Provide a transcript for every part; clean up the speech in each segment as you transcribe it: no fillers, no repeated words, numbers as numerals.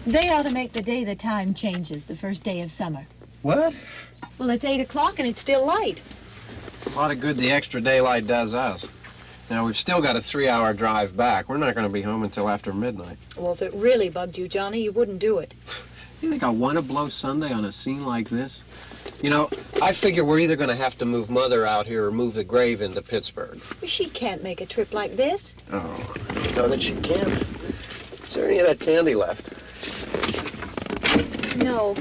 They ought to make the day the time changes, the first day of summer. What? Well, it's 8 o'clock and it's still light. A lot of good the extra daylight does us. Now, we've still got a 3-hour drive back. We're not going to be home until after midnight. Well, if it really bugged you, Johnny, you wouldn't do it. You think I want to blow Sunday on a scene like this? You know, I figure we're either going to have to move Mother out here or move the grave into Pittsburgh. She can't make a trip like this. Oh, you know that she can't. Is there any of that candy left? No.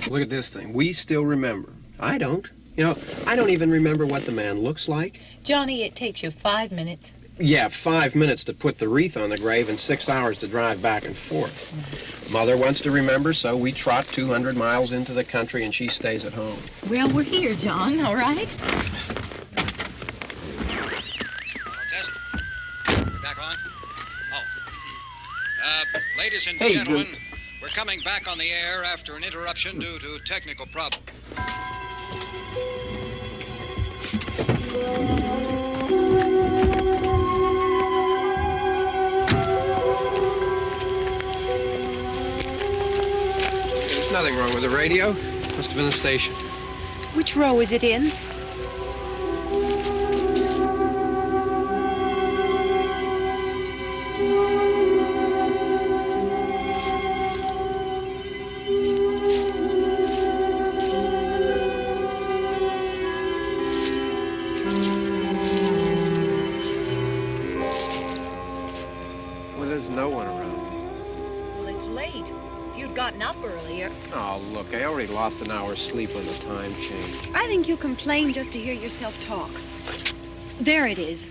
Look at this thing. We still remember. I don't. You know, I don't even remember what the man looks like. Johnny, it takes you 5 minutes. Yeah, 5 minutes to put the wreath on the grave and 6 hours to drive back and forth. Mother wants to remember, so we trot 200 miles into the country and she stays at home. Well, we're here, John, all right? Test. We're back on? Oh. Ladies and gentlemen, we're coming back on the air after an interruption due to technical problem. There's nothing wrong with the radio. Must have been the station. Which row is it in? Well, there's no one around. Well, it's late. If you'd gotten up earlier. Oh, look, I already lost an hour's sleep when the time changed. I think you complain just to hear yourself talk. There it is.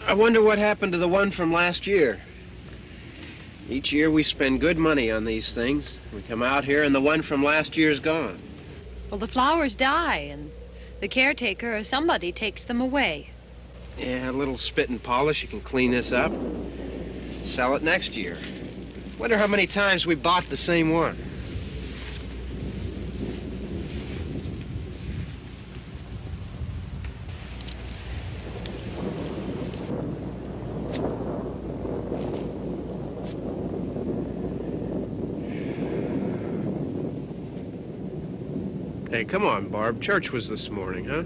I wonder what happened to the one from last year. Each year we spend good money on these things. We come out here and the one from last year's gone. Well, the flowers die, and the caretaker or somebody takes them away. Yeah, a little spit and polish, you can clean this up. Sell it next year. Wonder how many times we bought the same one. Hey, come on, Barb. Church was this morning, huh?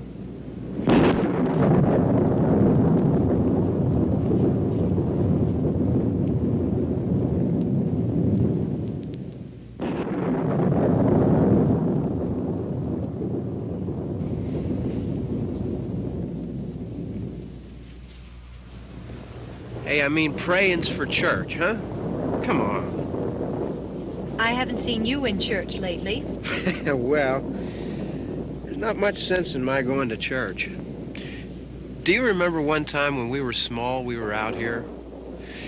Hey, I mean praying's for church, huh? Come on. I haven't seen you in church lately. Well, there's not much sense in my going to church. Do you remember one time when we were small, we were out here?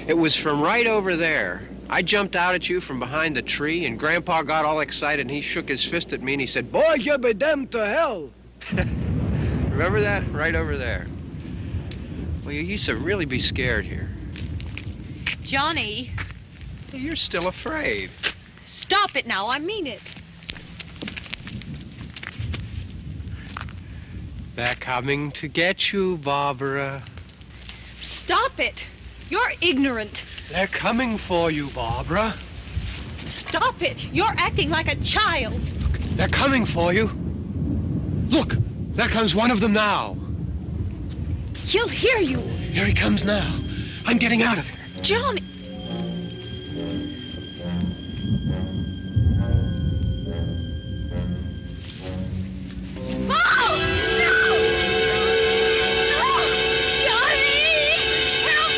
It was from right over there. I jumped out at you from behind the tree, and Grandpa got all excited, and he shook his fist at me, and he said, "Boy, you be damned to hell." Remember that? Right over there. Well, you used to really be scared here. Johnny, You're still afraid. stop it now. I mean it. They're coming to get you, Barbara. Stop it. You're ignorant. They're coming for you, Barbara. Stop it. You're acting like a child. They're coming for you. Look, there comes one of them now. He'll hear you. Here he comes now. I'm getting out of here. Johnny. Oh! No! No! Johnny! Help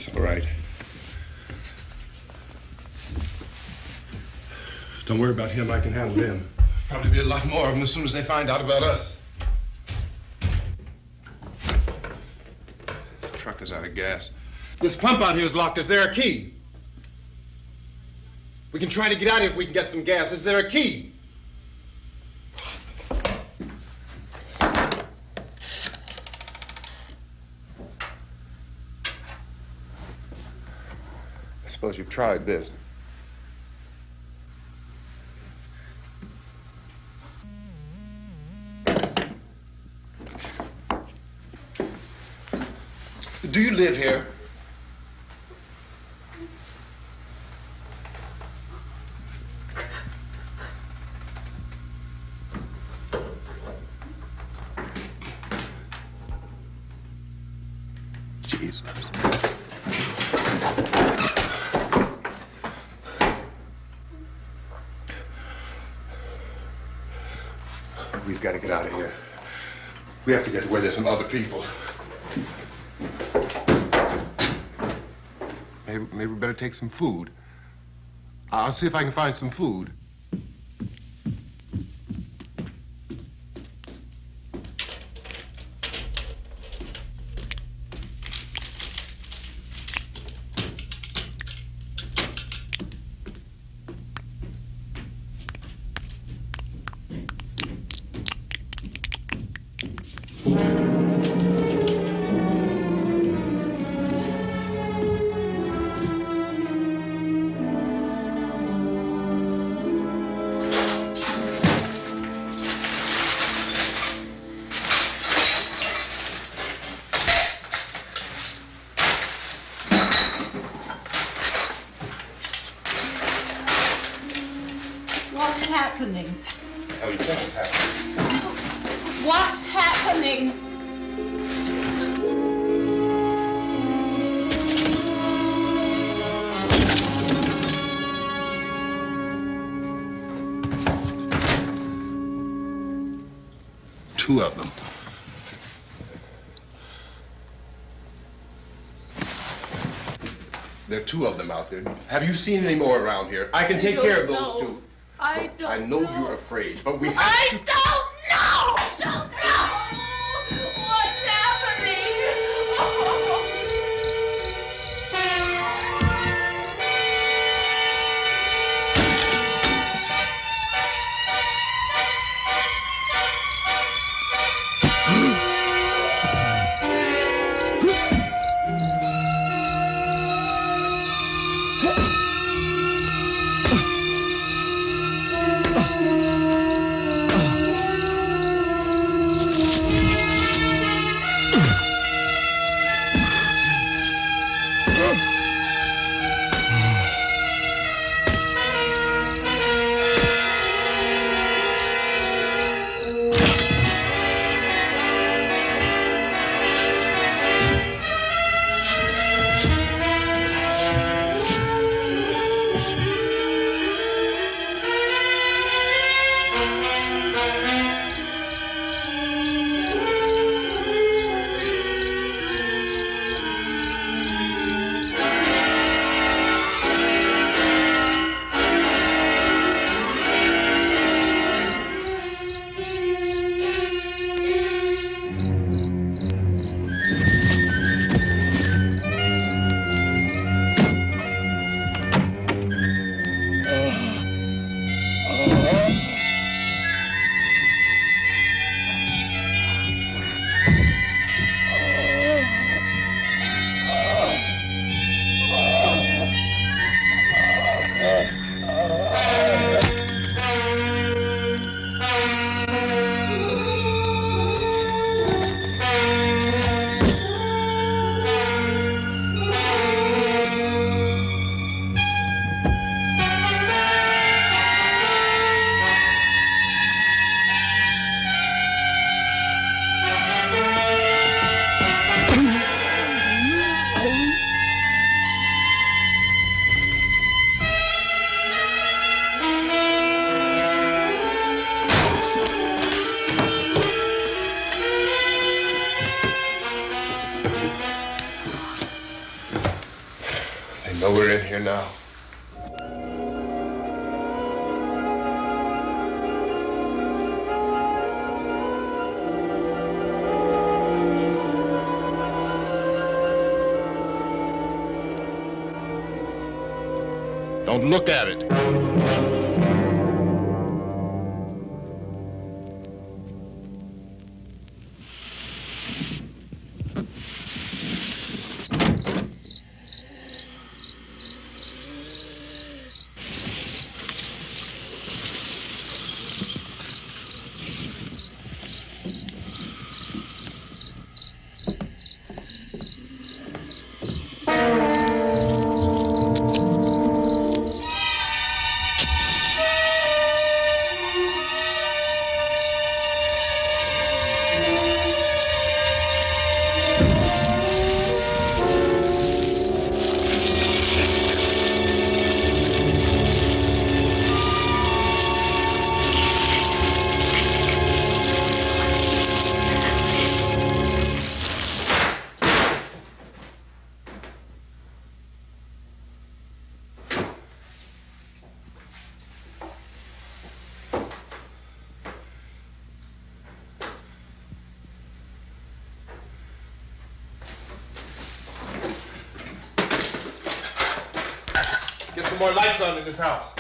It's all right. Don't worry about him. I can handle him. Probably be a lot more of them as soon as they find out about us. The truck is out of gas. This pump out here is locked. Is there a key? We can try to get out here if we can get some gas. Is there a key? I suppose you've tried this. Do you live here? Jesus. We've got to get out of here. We have to get to where there's some other people. Maybe we better take some food. I'll see if I can find some food. What's happening? How do you think it's happening? What's happening? Two of them. There are two of them out there. Have you seen any more around here? I can take care of those two. I don't I know you're afraid, but we have I to... don't know! I don't know! What's happening? know we're in here now. Don't look at it. Get some more lights on in this house.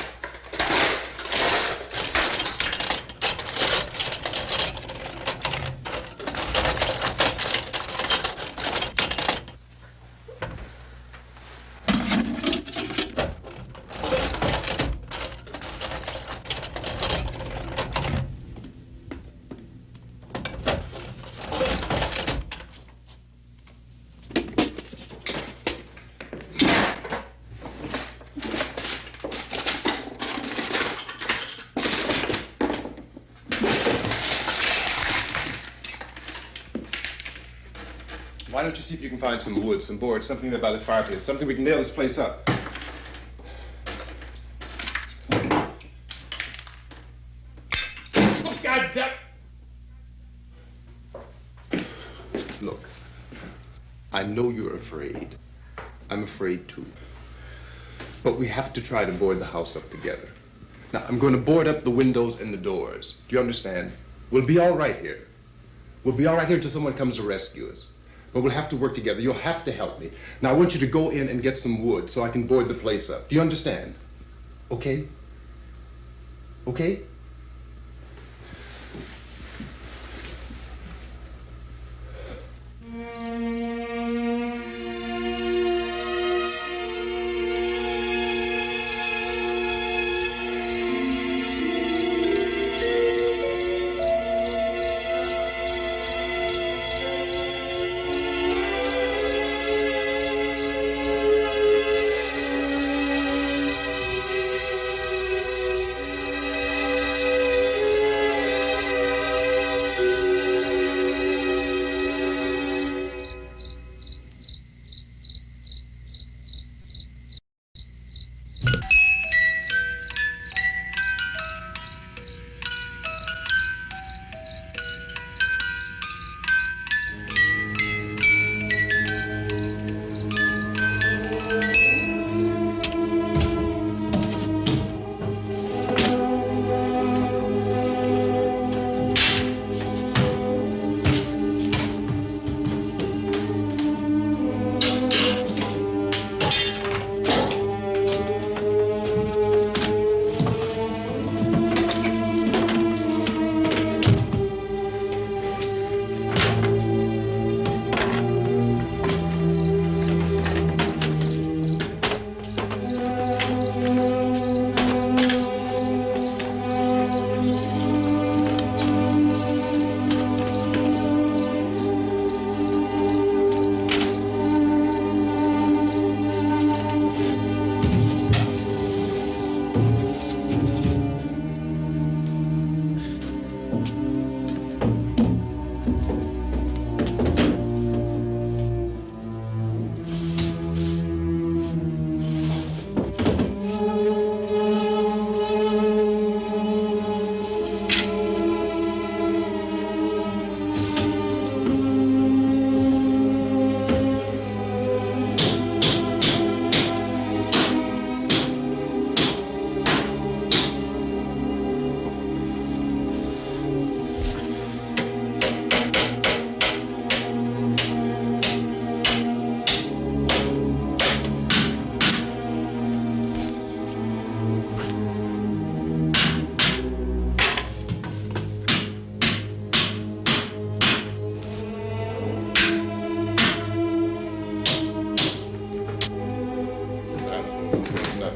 Why don't you see if you can find some wood, some boards, something there by the fireplace, something we can nail this place up. Oh, God damn! Look, I know you're afraid. I'm afraid too. But we have to try to board the house up together. Now, I'm going to board up the windows and the doors. Do you understand? We'll be all right here. We'll be all right here until someone comes to rescue us. But we'll have to work together. You'll have to help me. Now, I want you to go in and get some wood so I can board the place up. Do you understand? Okay? Okay?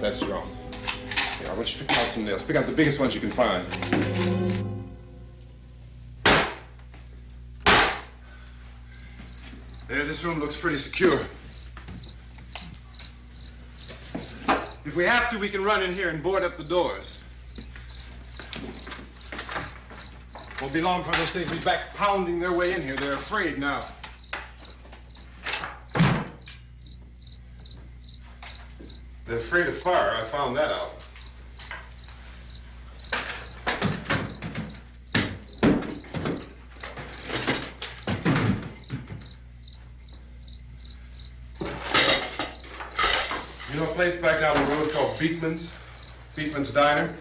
that's wrong. Here, I want you to pick out some nails. Pick out the biggest ones you can find. There, this room looks pretty secure. If we have to, we can run in here and board up the doors. Won't be long before those things will be back pounding their way in here. They're afraid now. They're afraid of fire. I found that out. You know a place back down the road called Beekman's? Beekman's Diner?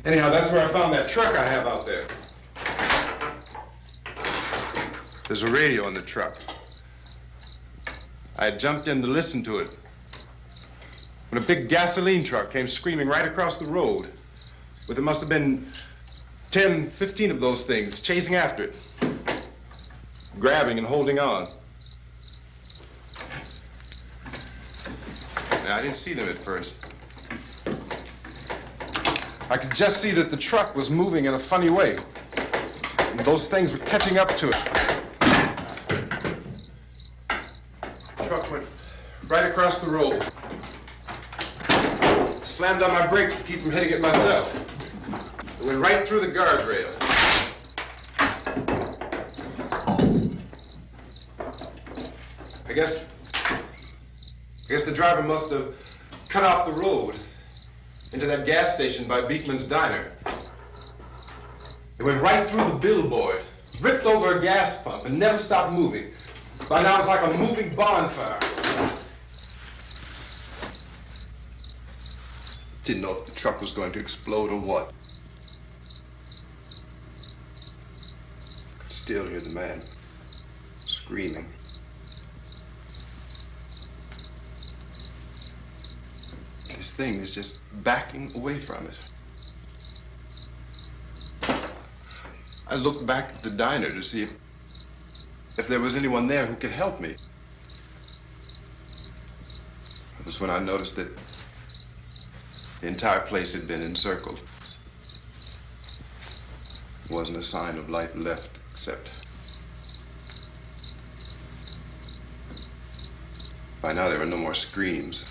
Anyhow, that's where I found that truck I have out there. There's a radio in the truck. I had jumped in to listen to it when a big gasoline truck came screaming right across the road with there must have been 10, 15 of those things chasing after it, grabbing and holding on. Now, I didn't see them at first. I could just see that the truck was moving in a funny way, and those things were catching up to it. The truck went right across the road. Slammed on my brakes to keep from hitting it myself. It went right through the guardrail. I guess the driver must have cut off the road into that gas station by Beekman's Diner. It went right through the billboard, ripped over a gas pump, and never stopped moving. By now, it's like a moving bonfire. Didn't know if the truck was going to explode or what. Could still hear the man screaming. This thing is just backing away from it. I looked back at the diner to see if there was anyone there who could help me. It was when I noticed that the entire place had been encircled. There wasn't a sign of life left except by now there were no more screams.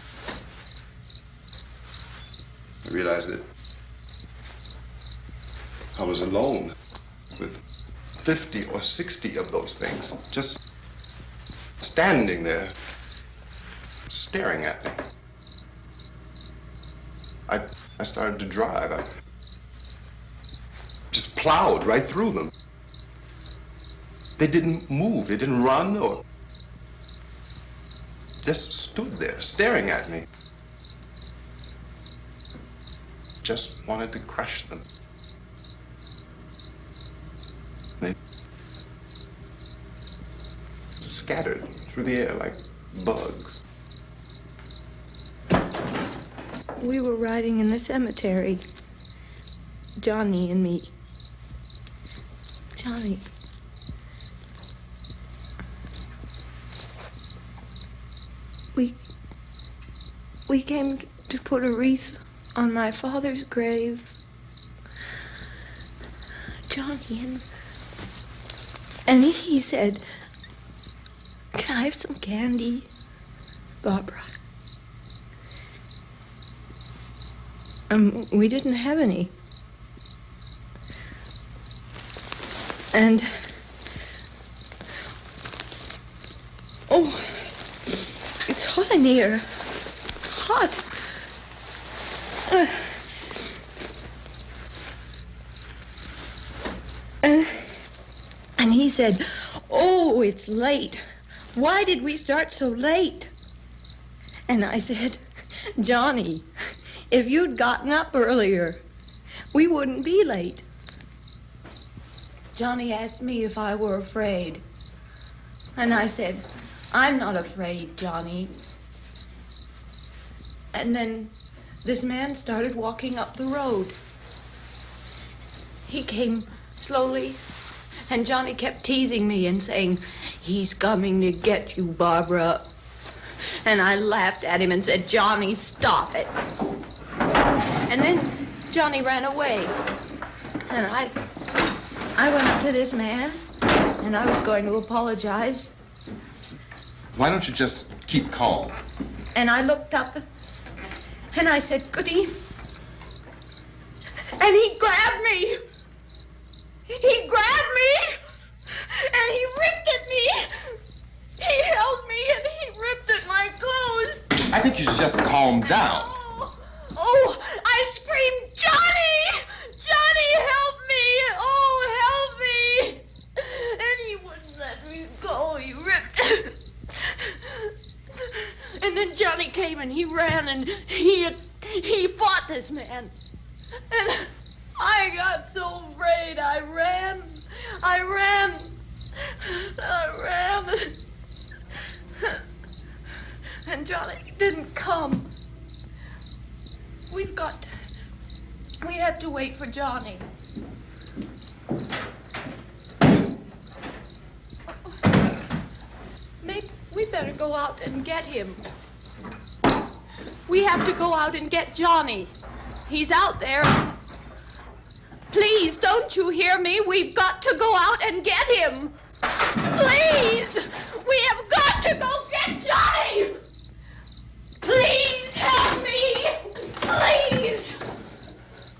I realized that I was alone with 50 or 60 of those things, just standing there, staring at me. I started to drive. I just plowed right through them. They didn't move, they didn't run or just stood there, staring at me. Just wanted to crush them. They scattered through the air like bugs. We were riding in the cemetery, Johnny and me. Johnny. We came to put a wreath on my father's grave. Johnny, and he said, "Can I have some candy, Barbara?" We didn't have any. And oh, it's hot in here. Hot. And he said, "Oh, it's late. Why did we start so late?" And I said, "Johnny, if you'd gotten up earlier, we wouldn't be late." Johnny asked me if I were afraid. And I said, "I'm not afraid, Johnny." And then this man started walking up the road. He came slowly And Johnny kept teasing me and saying, "He's coming to get you, Barbara." And I laughed at him and said, "Johnny, stop it." And then Johnny ran away. And I went up to this man, and I was going to apologize. Why don't you just keep calm? And I looked up, and I said, "Good evening." And he grabbed me. He grabbed me, and he ripped at me. He held me, and he ripped at my clothes. I think you should just calm down. Oh, I screamed, "Johnny! Johnny, help me! Oh, help me!" And he wouldn't let me go. He ripped. And then Johnny came and he ran and he fought this man. And I got so afraid. I ran. And Johnny didn't come. We have to wait for Johnny. Maybe we better go out and get him. We have to go out and get Johnny. He's out there. Please, don't you hear me? We've got to go out and get him. Please! We have got to go get Johnny! Please help me! Please!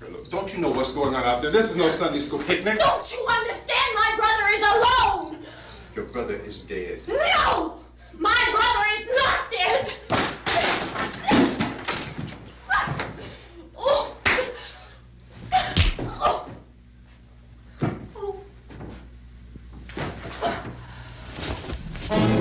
Look, don't you know what's going on out there? This is no Sunday school picnic. Don't you understand? My brother is alone! Your brother is dead. No! My brother is not dead! Oh. Oh. Oh.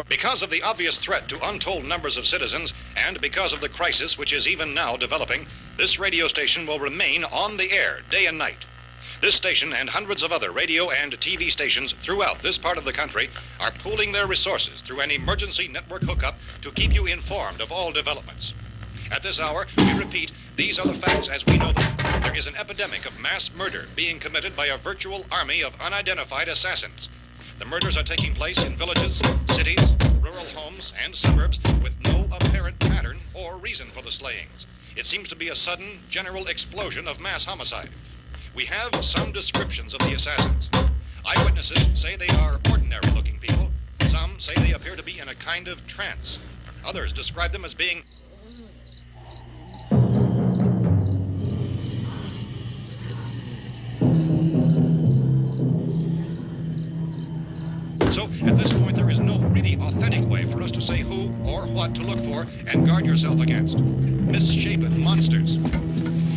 Because of the obvious threat to untold numbers of citizens, and because of the crisis which is even now developing, this radio station will remain on the air day and night. This station and hundreds of other radio and TV stations throughout this part of the country are pooling their resources through an emergency network hookup to keep you informed of all developments. At this hour, we repeat, these are the facts as we know them. There is an epidemic of mass murder being committed by a virtual army of unidentified assassins. The murders are taking place in villages, cities, rural homes, and suburbs with no apparent pattern or reason for the slayings. It seems to be a sudden, general explosion of mass homicide. We have some descriptions of the assassins. Eyewitnesses say they are ordinary-looking people. Some say they appear to be in a kind of trance. Others describe them as being So, at this point, there is no really authentic way for us to say who or what to look for and guard yourself against. Misshapen monsters.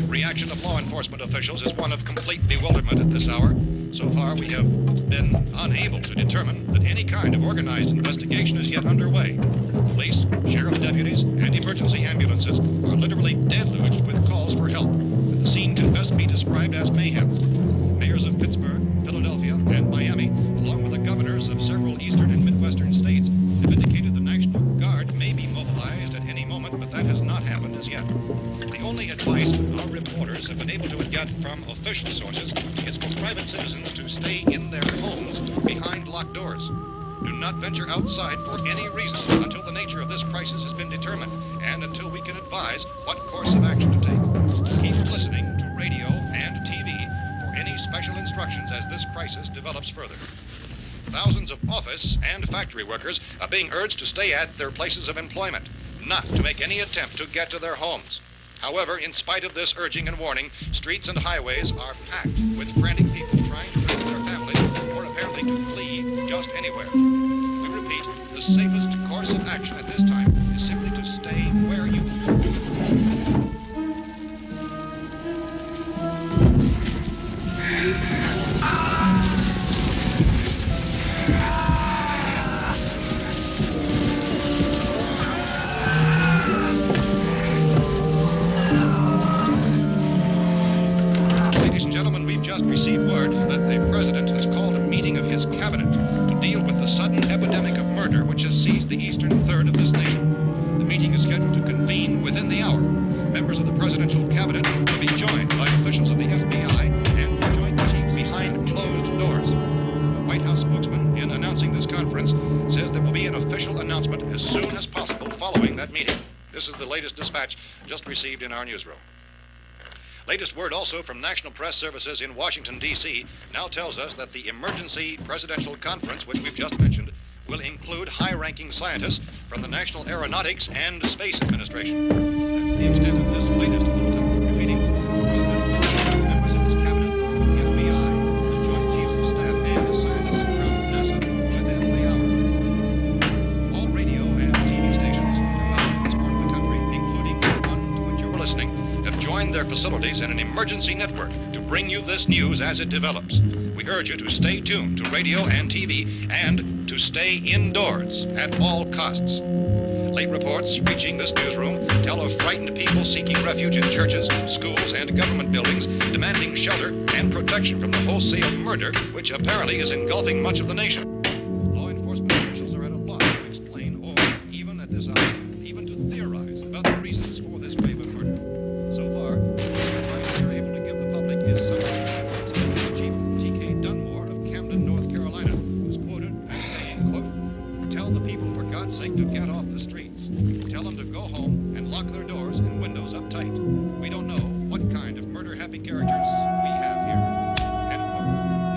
Reaction of law enforcement officials is one of complete bewilderment at this hour. So far, we have been unable to determine that any kind of organized investigation is yet underway. Police, sheriff's deputies, and emergency ambulances are literally deluged with calls for help. The scene can best be described as mayhem. Mayors of Pittsburgh, Philadelphia, and Miami, along with the governors of several eastern and midwestern states, have indicated the National Guard may be mobilized at any moment, but that has not happened as yet. The only advice our reporters have been able to get from official sources is for private citizens to stay in their homes behind locked doors. Do not venture outside for any reason until the nature of this crisis has been determined and until we can advise what course of action to take. Keep listening to radio and TV for any special instructions as this crisis develops further. Thousands of office and factory workers are being urged to stay at their places of employment, not to make any attempt to get to their homes. However, in spite of this urging and warning, streets and highways are packed with frantic people trying to reach their families or apparently to flee just anywhere. We repeat, the safest course FBI president has called a meeting of his cabinet to deal with the sudden epidemic of murder which has seized the eastern third of this nation. The meeting is scheduled to convene within the hour. Members of the presidential cabinet will be joined by officials of the FBI and the joint chiefs behind closed doors. The White House spokesman, in announcing this conference, says there will be an official announcement as soon as possible following that meeting. This is the latest dispatch just received in our newsroom. Latest word also from National Press Services in Washington, D.C. now tells us that the emergency presidential conference, which we've just mentioned, will include high-ranking scientists from the National Aeronautics and Space Administration. That's the extent of this latest bulletin. Repeating, members of this cabinet, the FBI, the Joint Chiefs of Staff, and scientists from NASA within the hour. All radio and TV stations throughout this part of the country, including the one to which you're listening, have joined their facilities in an emergency network to bring you this news as it develops. We urge you to stay tuned to radio and TV and to stay indoors at all costs. Late reports reaching this newsroom tell of frightened people seeking refuge in churches, schools, and government buildings, demanding shelter and protection from the wholesale murder which apparently is engulfing much of the nation. Law enforcement officials are at a loss to explain or, even at this hour, even to theorize about the reasons for this wave of murder. So far, the advice they're able to give the public is somewhat Chief T.K. Dunmore of Camden, North Carolina, was quoted as saying, quote, "Tell the people, for God's sake, to get off the streets. Tell them to go home and lock their doors and windows up tight. We don't know what kind of murder-happy characters we have here." End quote.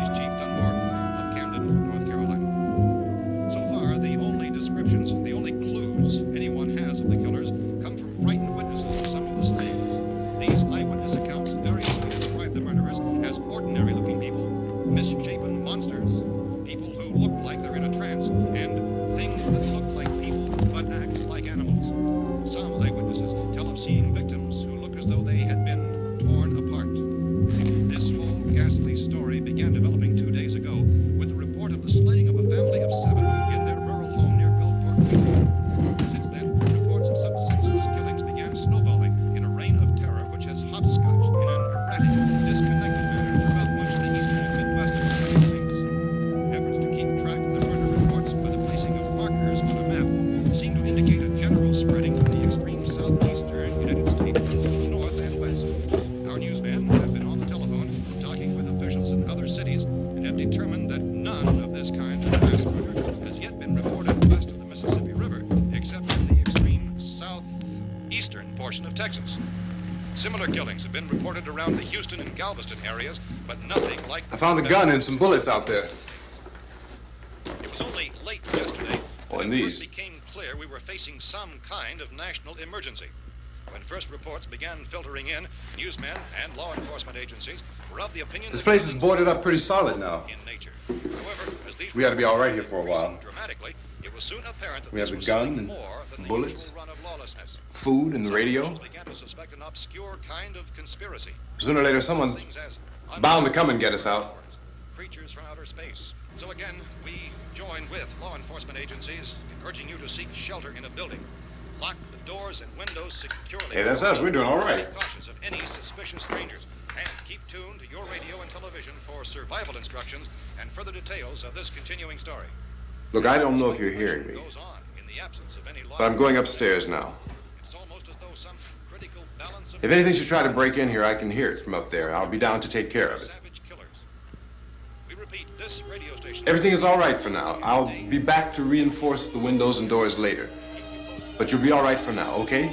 This Chief Dunmore of Camden, North Carolina. So far, the only descriptions, the only clues anyone has of the killers come from frightened witnesses of some of the slayings. These eyewitness accounts variously describe the murderers as ordinary-looking people, misshapen monsters, people who look like they're in a trance, and things that look like people but act like animals. Some eyewitnesses tell of seeing victims who look as though they had been torn apart. This whole ghastly story began developing 2 days ago with the report of the slaying of a family of 7 in their rural home near Gulfport, Louisiana. Since then, reports of such senseless killings began snowballing in a reign of terror which has hopscotched in an erratic, disconnected manner throughout much of the eastern and midwestern United States. Efforts to keep track of the murder reports by the placing of markers on a map seem to indicate a general spreading from the extreme southeastern United States to the north and west. Our newsmen have been on the telephone talking with officials in other cities and have determined that none of this kind of mass murder has yet been reported west of the Mississippi River, except in the extreme southeastern portion of Texas. Similar killings have been reported around the Houston and Galveston areas, but nothing like... I found a gun and some bullets out there. It was only late yesterday Oh, that and it these. first became clear we were facing some kind of national emergency. When first reports began filtering in, newsmen and law enforcement agencies were of the opinion This that place is boarded up pretty solid now. in nature. However, as these We ought to be all right here for a increasing while. dramatically, it was soon apparent that We have this the was gun something and more than the bullets. usual run of lawlessness. Food and the Some radio. officials began to suspect an obscure kind of conspiracy. Sooner or later, someone's Things as bound to come and get us out. creatures from outer space. So again, we join with law enforcement agencies in urging you to seek shelter in a building. Lock the doors and windows securely. Hey, that's us. We're doing all right. Cautious of any suspicious strangers. And keep tuned to your radio and television for survival instructions and further details of this continuing story. Look, I don't know if you're hearing me, Goes on in the absence of any law. but I'm going upstairs now. It's almost as though some critical balance of If anything should try to break in here, I can hear it from up there. I'll be down to take care of it. savage killers. We repeat, this radio station. Everything is all right for now. I'll be back to reinforce the windows and doors later. But you'll be all right for now, okay?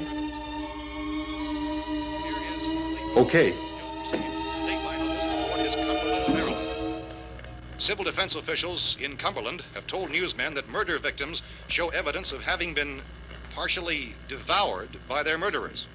Okay. Dateline on this report is Cumberland, Maryland. Civil defense officials in Cumberland have told newsmen that murder victims show evidence of having been partially devoured by their murderers.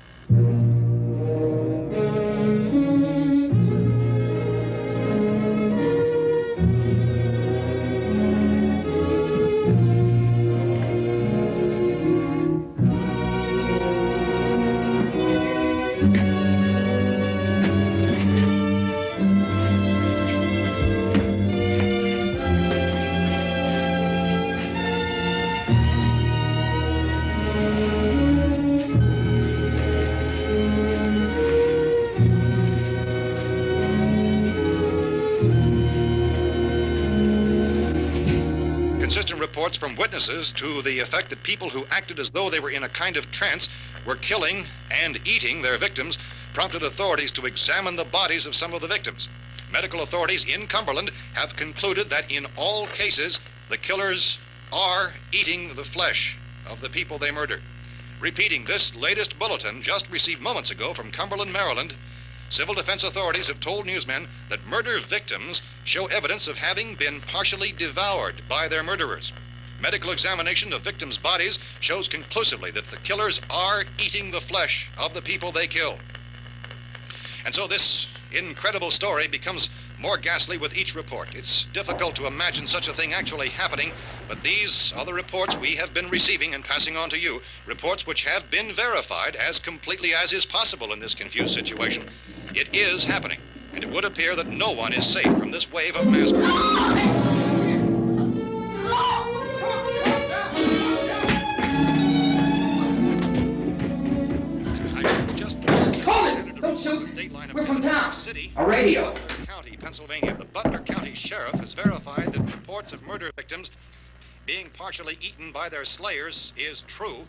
reports from witnesses to the effect that people who acted as though they were in a kind of trance were killing and eating their victims prompted authorities to examine the bodies of some of the victims. Medical authorities in Cumberland have concluded that in all cases, the killers are eating the flesh of the people they murdered. Repeating this latest bulletin just received moments ago from Cumberland, Maryland, civil defense authorities have told newsmen that murder victims show evidence of having been partially devoured by their murderers. Medical examination of victims' bodies shows conclusively that the killers are eating the flesh of the people they kill. And so this incredible story becomes more ghastly with each report. It's difficult to imagine such a thing actually happening, but these are the reports we have been receiving and passing on to you, reports which have been verified as completely as is possible in this confused situation. It is happening, and it would appear that no one is safe from this wave of mass murder. Don't shoot. We're from town. A radio. County, Pennsylvania. The Butler County Sheriff has verified that reports of murder victims being partially eaten by their slayers is true.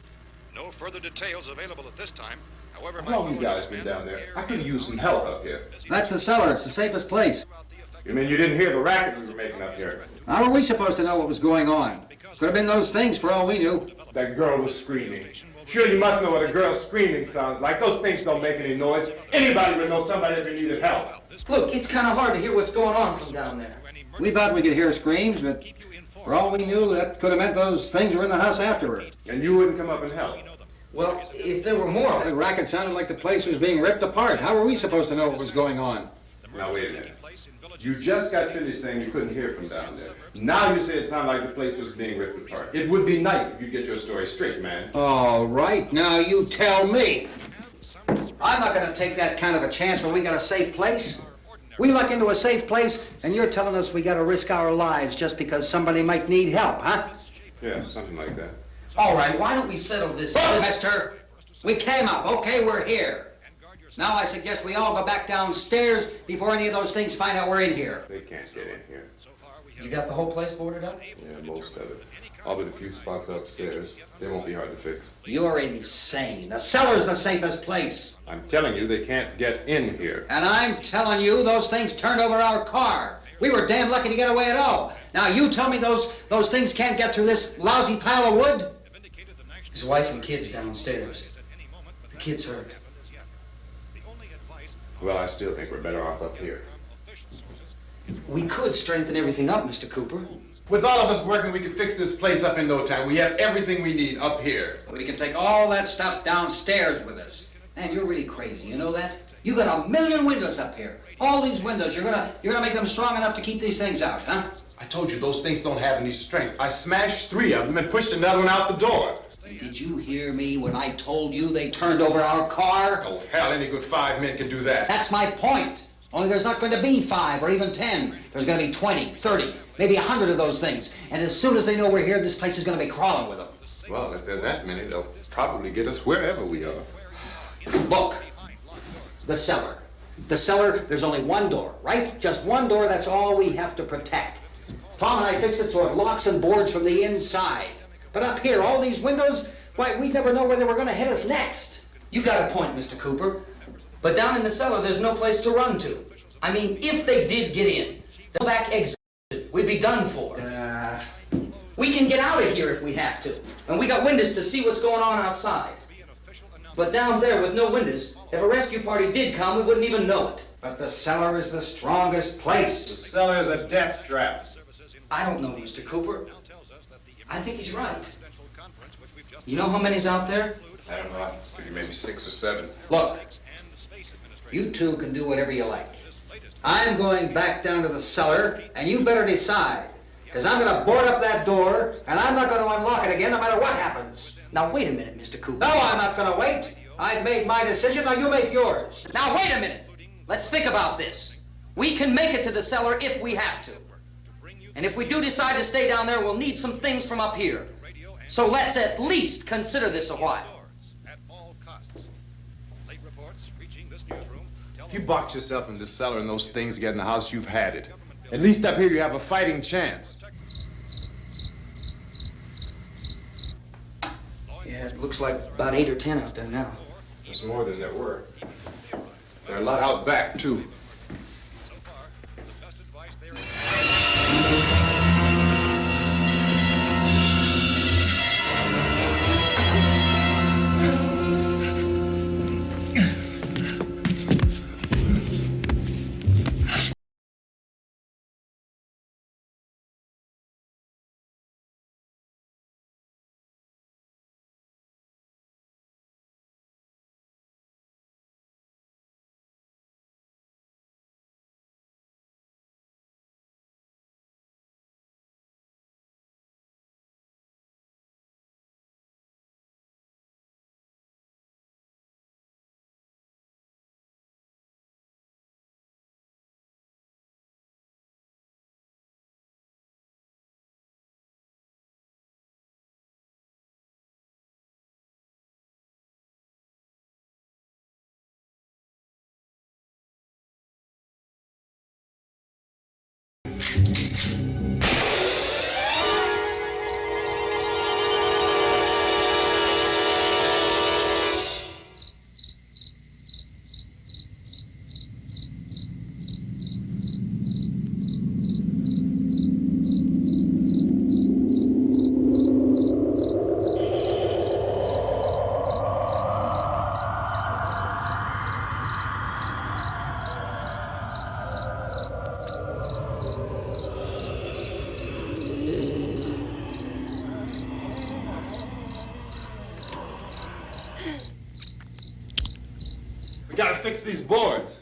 No further details available at this time. However, How long have you guys been down there? I could use some help up here. That's the cellar. It's the safest place. You mean you didn't hear the racket we were making up here? How were we supposed to know what was going on? Could have been those things for all we knew. That girl was screaming. Sure, you must know what a girl screaming sounds like. Those things don't make any noise. Anybody would know somebody ever needed help. Look, it's kind of hard to hear what's going on from down there. We thought we could hear screams, but for all we knew, that could have meant those things were in the house afterward. And you wouldn't come up and help? Well, if there were more... The racket sounded like the place was being ripped apart. How were we supposed to know what was going on? Now, wait a minute. You just got finished saying you couldn't hear from down there. Now you say it sounded like the place was being ripped apart. It would be nice if you get your story straight, man. All right, now you tell me. I'm not going to take that kind of a chance when we got a safe place. We luck into a safe place, and you're telling us we got to risk our lives just because somebody might need help, huh? Yeah, something like that. All right, why don't we settle this... Look, mister, we came up, okay, we're here. Now I suggest we all go back downstairs before any of those things find out we're in here. They can't get in here. You got the whole place boarded up? Yeah, most of it. All but a few spots upstairs. They won't be hard to fix. You're insane. The cellar's the safest place. I'm telling you, they can't get in here. And I'm telling you, those things turned over our car. We were damn lucky to get away at all. Now you tell me those things can't get through this lousy pile of wood? His wife and kids downstairs. The kid's hurt. Well, I still think we're better off up here. We could strengthen everything up, Mr. Cooper. With all of us working, we could fix this place up in no time. We have everything we need up here. We can take all that stuff downstairs with us. Man, you're really crazy, you know that? You got 1,000,000 windows up here. All these windows, you're gonna make them strong enough to keep these things out, huh? I told you, those things don't have any strength. I smashed 3 of them and pushed another one out the door. Did you hear me when I told you they turned over our car? Oh, hell, any good 5 men can do that. That's my point. Only there's not going to be 5 or even 10. There's going to be 20, 30, maybe 100 of those things. And as soon as they know we're here, this place is going to be crawling with them. Well, if there are that many, they'll probably get us wherever we are. Look, the cellar. The cellar, there's only one door, right? Just one door, that's all we have to protect. Tom and I fixed it so it locks and boards from the inside. But up here, all these windows, why, we'd never know where they were going to hit us next. You got a point, Mr. Cooper. But down in the cellar, there's no place to run to. I mean, if they did get in, the back exit, we'd be done for. We can get out of here if we have to. And we got windows to see what's going on outside. But down there with no windows, if a rescue party did come, we wouldn't even know it. But the cellar is the strongest place. The cellar is a death trap. I don't know, Mr. Cooper. I think he's right. You know how many's out there? I don't know. I figure maybe 6 or 7. Look, you two can do whatever you like. I'm going back down to the cellar, and you better decide. Because I'm going to board up that door, and I'm not going to unlock it again no matter what happens. Now, wait a minute, Mr. Cooper. No, I'm not going to wait. I've made my decision, now you make yours. Now, wait a minute. Let's think about this. We can make it to the cellar if we have to. And if we do decide to stay down there, we'll need some things from up here. So let's at least consider this a while. If you box yourself in this cellar and those things get in the house, you've had it. At least up here you have a fighting chance. Yeah, it looks like about 8 or 10 out there now. There's more than there were. There are a lot out back, too. We gotta fix these boards.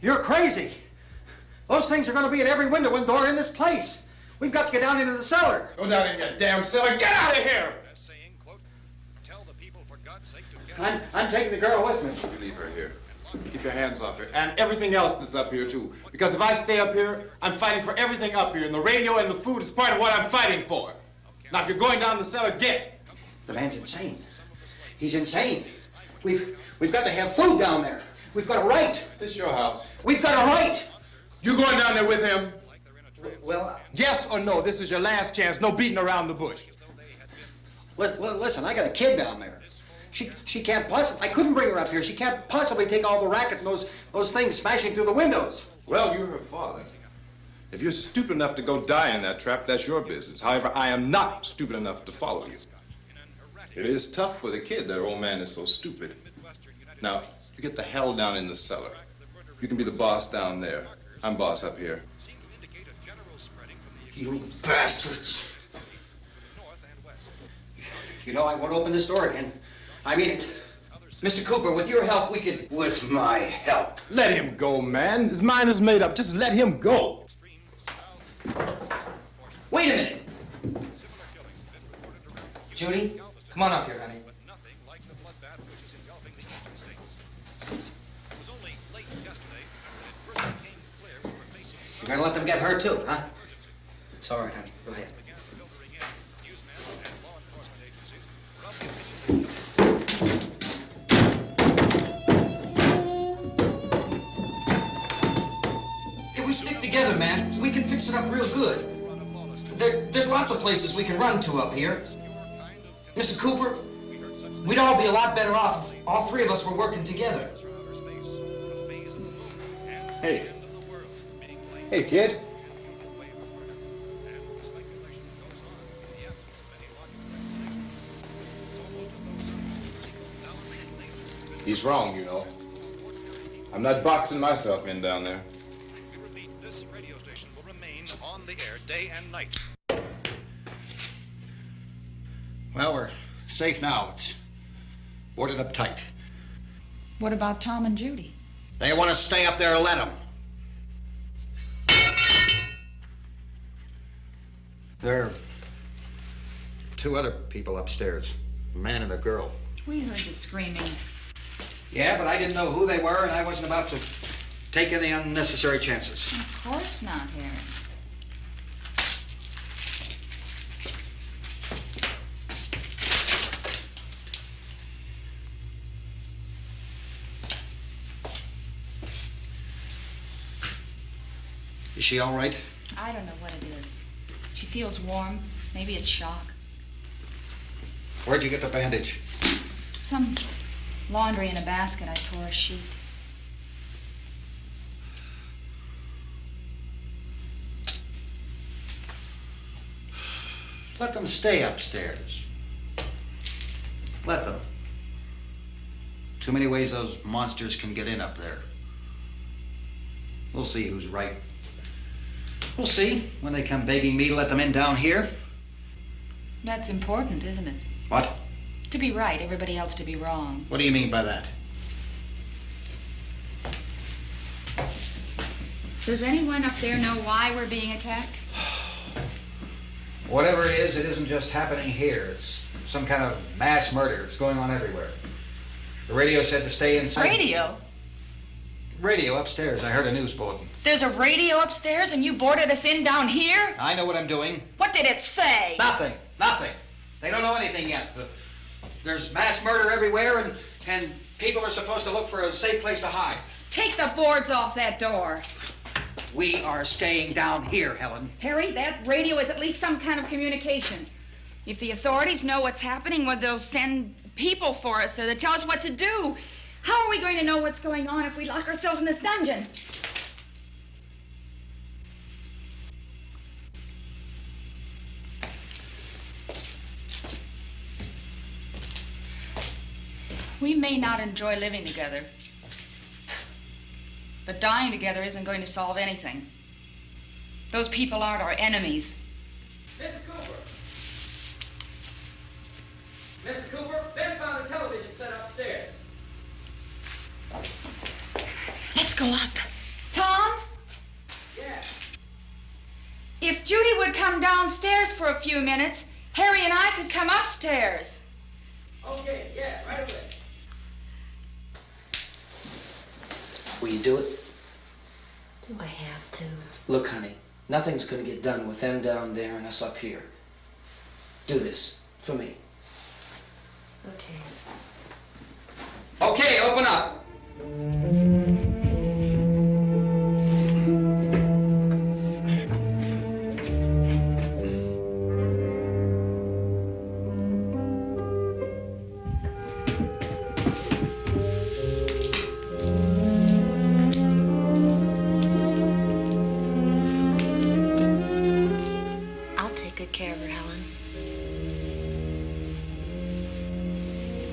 You're crazy. Those things are going to be at every window and door in this place. We've got to get down into the cellar. Go down in your damn cellar. Get out of here! I'm taking the girl with me. You leave her here. Keep your hands off her. And everything else that's up here, too. Because if I stay up here, I'm fighting for everything up here. And the radio and the food is part of what I'm fighting for. Now, if you're going down the cellar, get. The man's insane. He's insane. We've got to have food down there. We've got a right. This is your house. We've got a right. You going down there with him? Well, Yes or no? This is your last chance. No beating around the bush. Listen, I got a kid down there. She can't possibly, I couldn't bring her up here. She can't possibly take all the racket and those things smashing through the windows. Well, you're her father. If you're stupid enough to go die in that trap, that's your business. However, I am not stupid enough to follow you. It is tough for the kid that old man is so stupid. Now, you get the hell down in the cellar. You can be the boss down there. I'm boss up here. You bastards. You know, I won't open this door again. I mean it. Mr. Cooper, with your help, we could... With my help. Let him go, man. His mind is made up. Just let him go. Wait a minute. Judy, come on up here, honey. You're gonna let them get hurt too, huh? It's all right, honey. Go ahead. If we stick together, man, we can fix it up real good. There's lots of places we can run to up here. Mr. Cooper, we'd all be a lot better off if all three of us were working together. Hey. Hey, kid. He's wrong, you know. I'm not boxing myself in down there. This radio station will remain on the air day and night. Well, we're safe now. It's boarded up tight. What about Tom and Judy? They want to stay up there, let them. There are two other people upstairs, a man and a girl. We heard you screaming. Yeah, but I didn't know who they were, and I wasn't about to take any unnecessary chances. Of course not, Harry. Is she all right? I don't know what it is. She feels warm. Maybe it's shock. Where'd you get the bandage? Some laundry in a basket. I tore a sheet. Let them stay upstairs. Let them. Too many ways those monsters can get in up there. We'll see who's right. We'll see when they come begging me to let them in down here. That's important, isn't it? What? To be right, everybody else to be wrong. What do you mean by that? Does anyone up there know why we're being attacked? Whatever it isn't just happening here. It's some kind of mass murder. It's going on everywhere. The radio said to stay inside. Radio? Radio upstairs. I heard a news bulletin. There's a radio upstairs and you boarded us in down here? I know what I'm doing. What did it say? Nothing. They don't know anything yet. There's mass murder everywhere, and people are supposed to look for a safe place to hide. Take the boards off that door. We are staying down here, Helen. Harry, that radio is at least some kind of communication. If the authorities know what's happening, well, they'll send people for us so they tell us what to do. How are we going to know what's going on if we lock ourselves in this dungeon? We may not enjoy living together, but dying together isn't going to solve anything. Those people aren't our enemies. Mr. Cooper! Mr. Cooper, Ben found a television set upstairs. Let's go up. Tom? Yeah. If Judy would come downstairs for a few minutes, Harry and I could come upstairs. Okay, yeah, right away. Will you do it? Do I have to? Look, honey, nothing's gonna get done with them down there and us up here. Do this for me. Okay. Okay, open up. I'll take good care of her, Helen.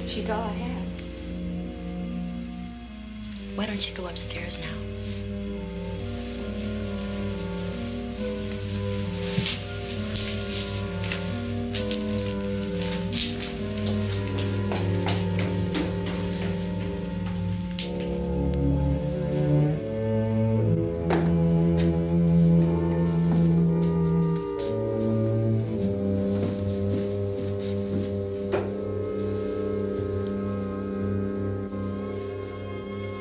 She's all I have. Why don't you go upstairs now?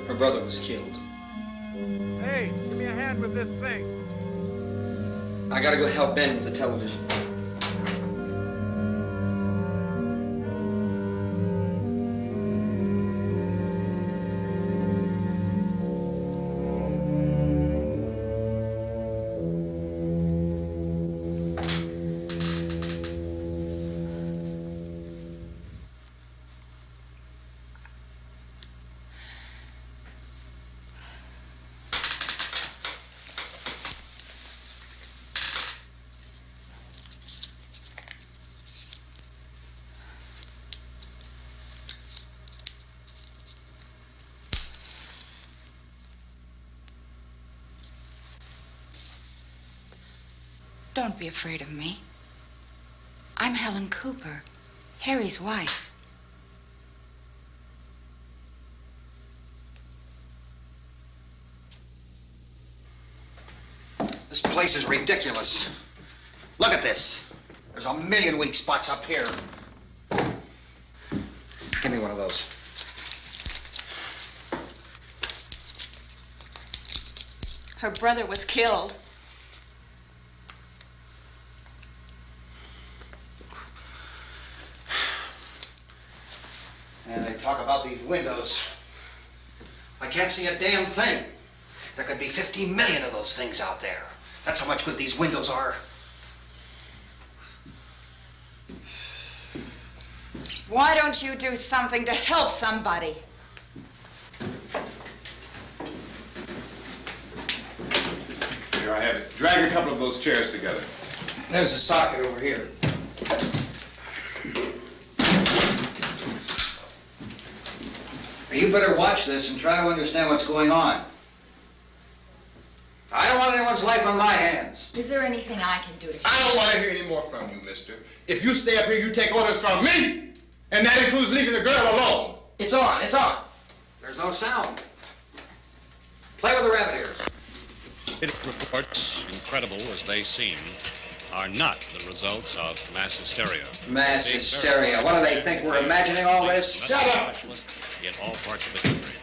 Her brother was killed. Hey, give me a hand with this thing. I gotta go help Ben with the television. Don't be afraid of me. I'm Helen Cooper, Harry's wife. This place is ridiculous. Look at this. There's a million weak spots up here. Give me one of those. Her brother was killed. And they talk about these windows. I can't see a damn thing. There could be 50 million of those things out there. That's how much good these windows are. Why don't you do something to help somebody? Here, I have it. Drag a couple of those chairs together. There's a socket over here. You better watch this and try to understand what's going on. I don't want anyone's life on my hands. Is there anything I can do to help? I don't want to hear any more from you, mister. If you stay up here, you take orders from me. And that includes leaving the girl alone. It's on, it's on. There's no sound. Play with the rabbit ears. Reports, incredible as they seem, are not the results of mass hysteria. Mass hysteria. What do they think? We're imagining all this? Shut up! In all parts of the country.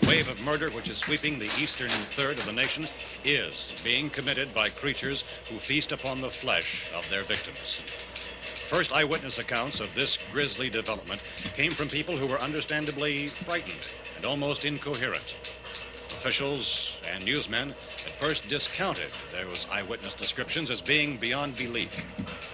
The wave of murder which is sweeping the eastern third of the nation is being committed by creatures who feast upon the flesh of their victims. First eyewitness accounts of this grisly development came from people who were understandably frightened and almost incoherent. Officials and newsmen at first discounted those eyewitness descriptions as being beyond belief.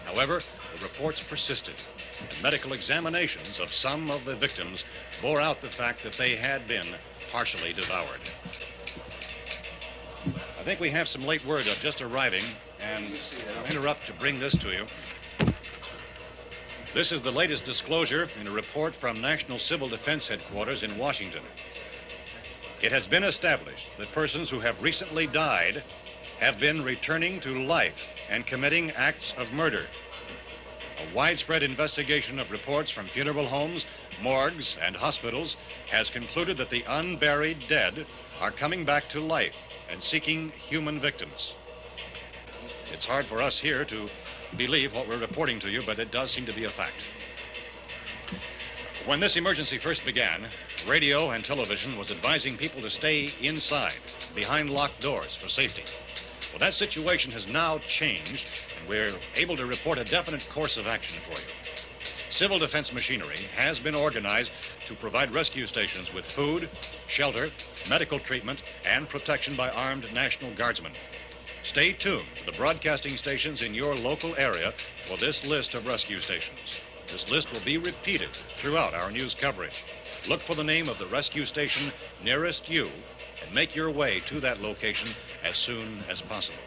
However, the reports persisted. The medical examinations of some of the victims bore out the fact that they had been partially devoured. I think we have some late word just arriving, and I'll interrupt to bring this to you. This is the latest disclosure in a report from National Civil Defense Headquarters in Washington. It has been established that persons who have recently died have been returning to life and committing acts of murder. A widespread investigation of reports from funeral homes, morgues, and hospitals has concluded that the unburied dead are coming back to life and seeking human victims. It's hard for us here to believe what we're reporting to you, but it does seem to be a fact. When this emergency first began, radio and television was advising people to stay inside, behind locked doors for safety. Well, that situation has now changed, and we're able to report a definite course of action for you. Civil defense machinery has been organized to provide rescue stations with food, shelter, medical treatment, and protection by armed National Guardsmen. Stay tuned to the broadcasting stations in your local area for this list of rescue stations. This list will be repeated throughout our news coverage. Look for the name of the rescue station nearest you and make your way to that location as soon as possible.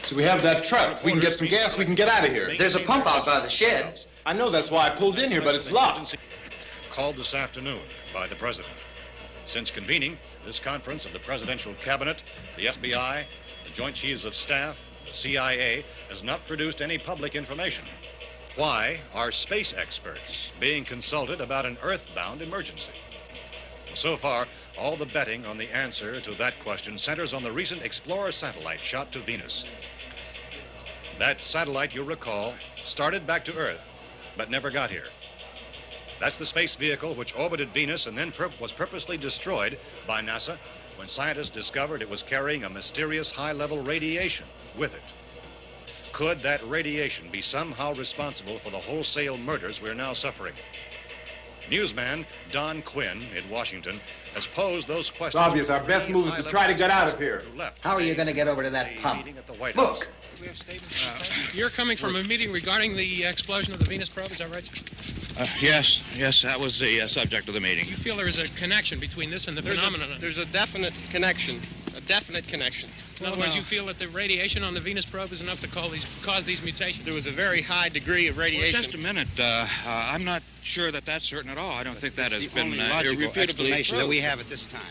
So we have that truck. If we can get some gas, we can get out of here. There's a pump out by the shed. I know, that's why I pulled in here, but it's locked. Called this afternoon by the President. Since convening this conference of the Presidential Cabinet, the FBI, the Joint Chiefs of Staff, the CIA has not produced any public information. Why are space experts being consulted about an earthbound emergency? So far, all the betting on the answer to that question centers on the recent Explorer satellite shot to Venus. That satellite, you'll recall, started back to Earth, but never got here. That's the space vehicle which orbited Venus and then was purposely destroyed by NASA when scientists discovered it was carrying a mysterious high-level radiation with it. Could that radiation be somehow responsible for the wholesale murders we're now suffering? Newsman Don Quinn in Washington has posed those questions. It's obvious our best move is to try to get out of here. How are you going to get over to that pump? Look! You're coming from a meeting regarding the explosion of the Venus probe, is that right? Yes, that was the subject of the meeting. You feel there is a connection between this and the phenomenon? There's a definite connection. In other words, you feel that the radiation on the Venus probe is enough to cause these mutations? There was a very high degree of radiation. Well, just a minute. I'm not sure that that's certain at all. I don't think that has been logical explanation that we have at this time.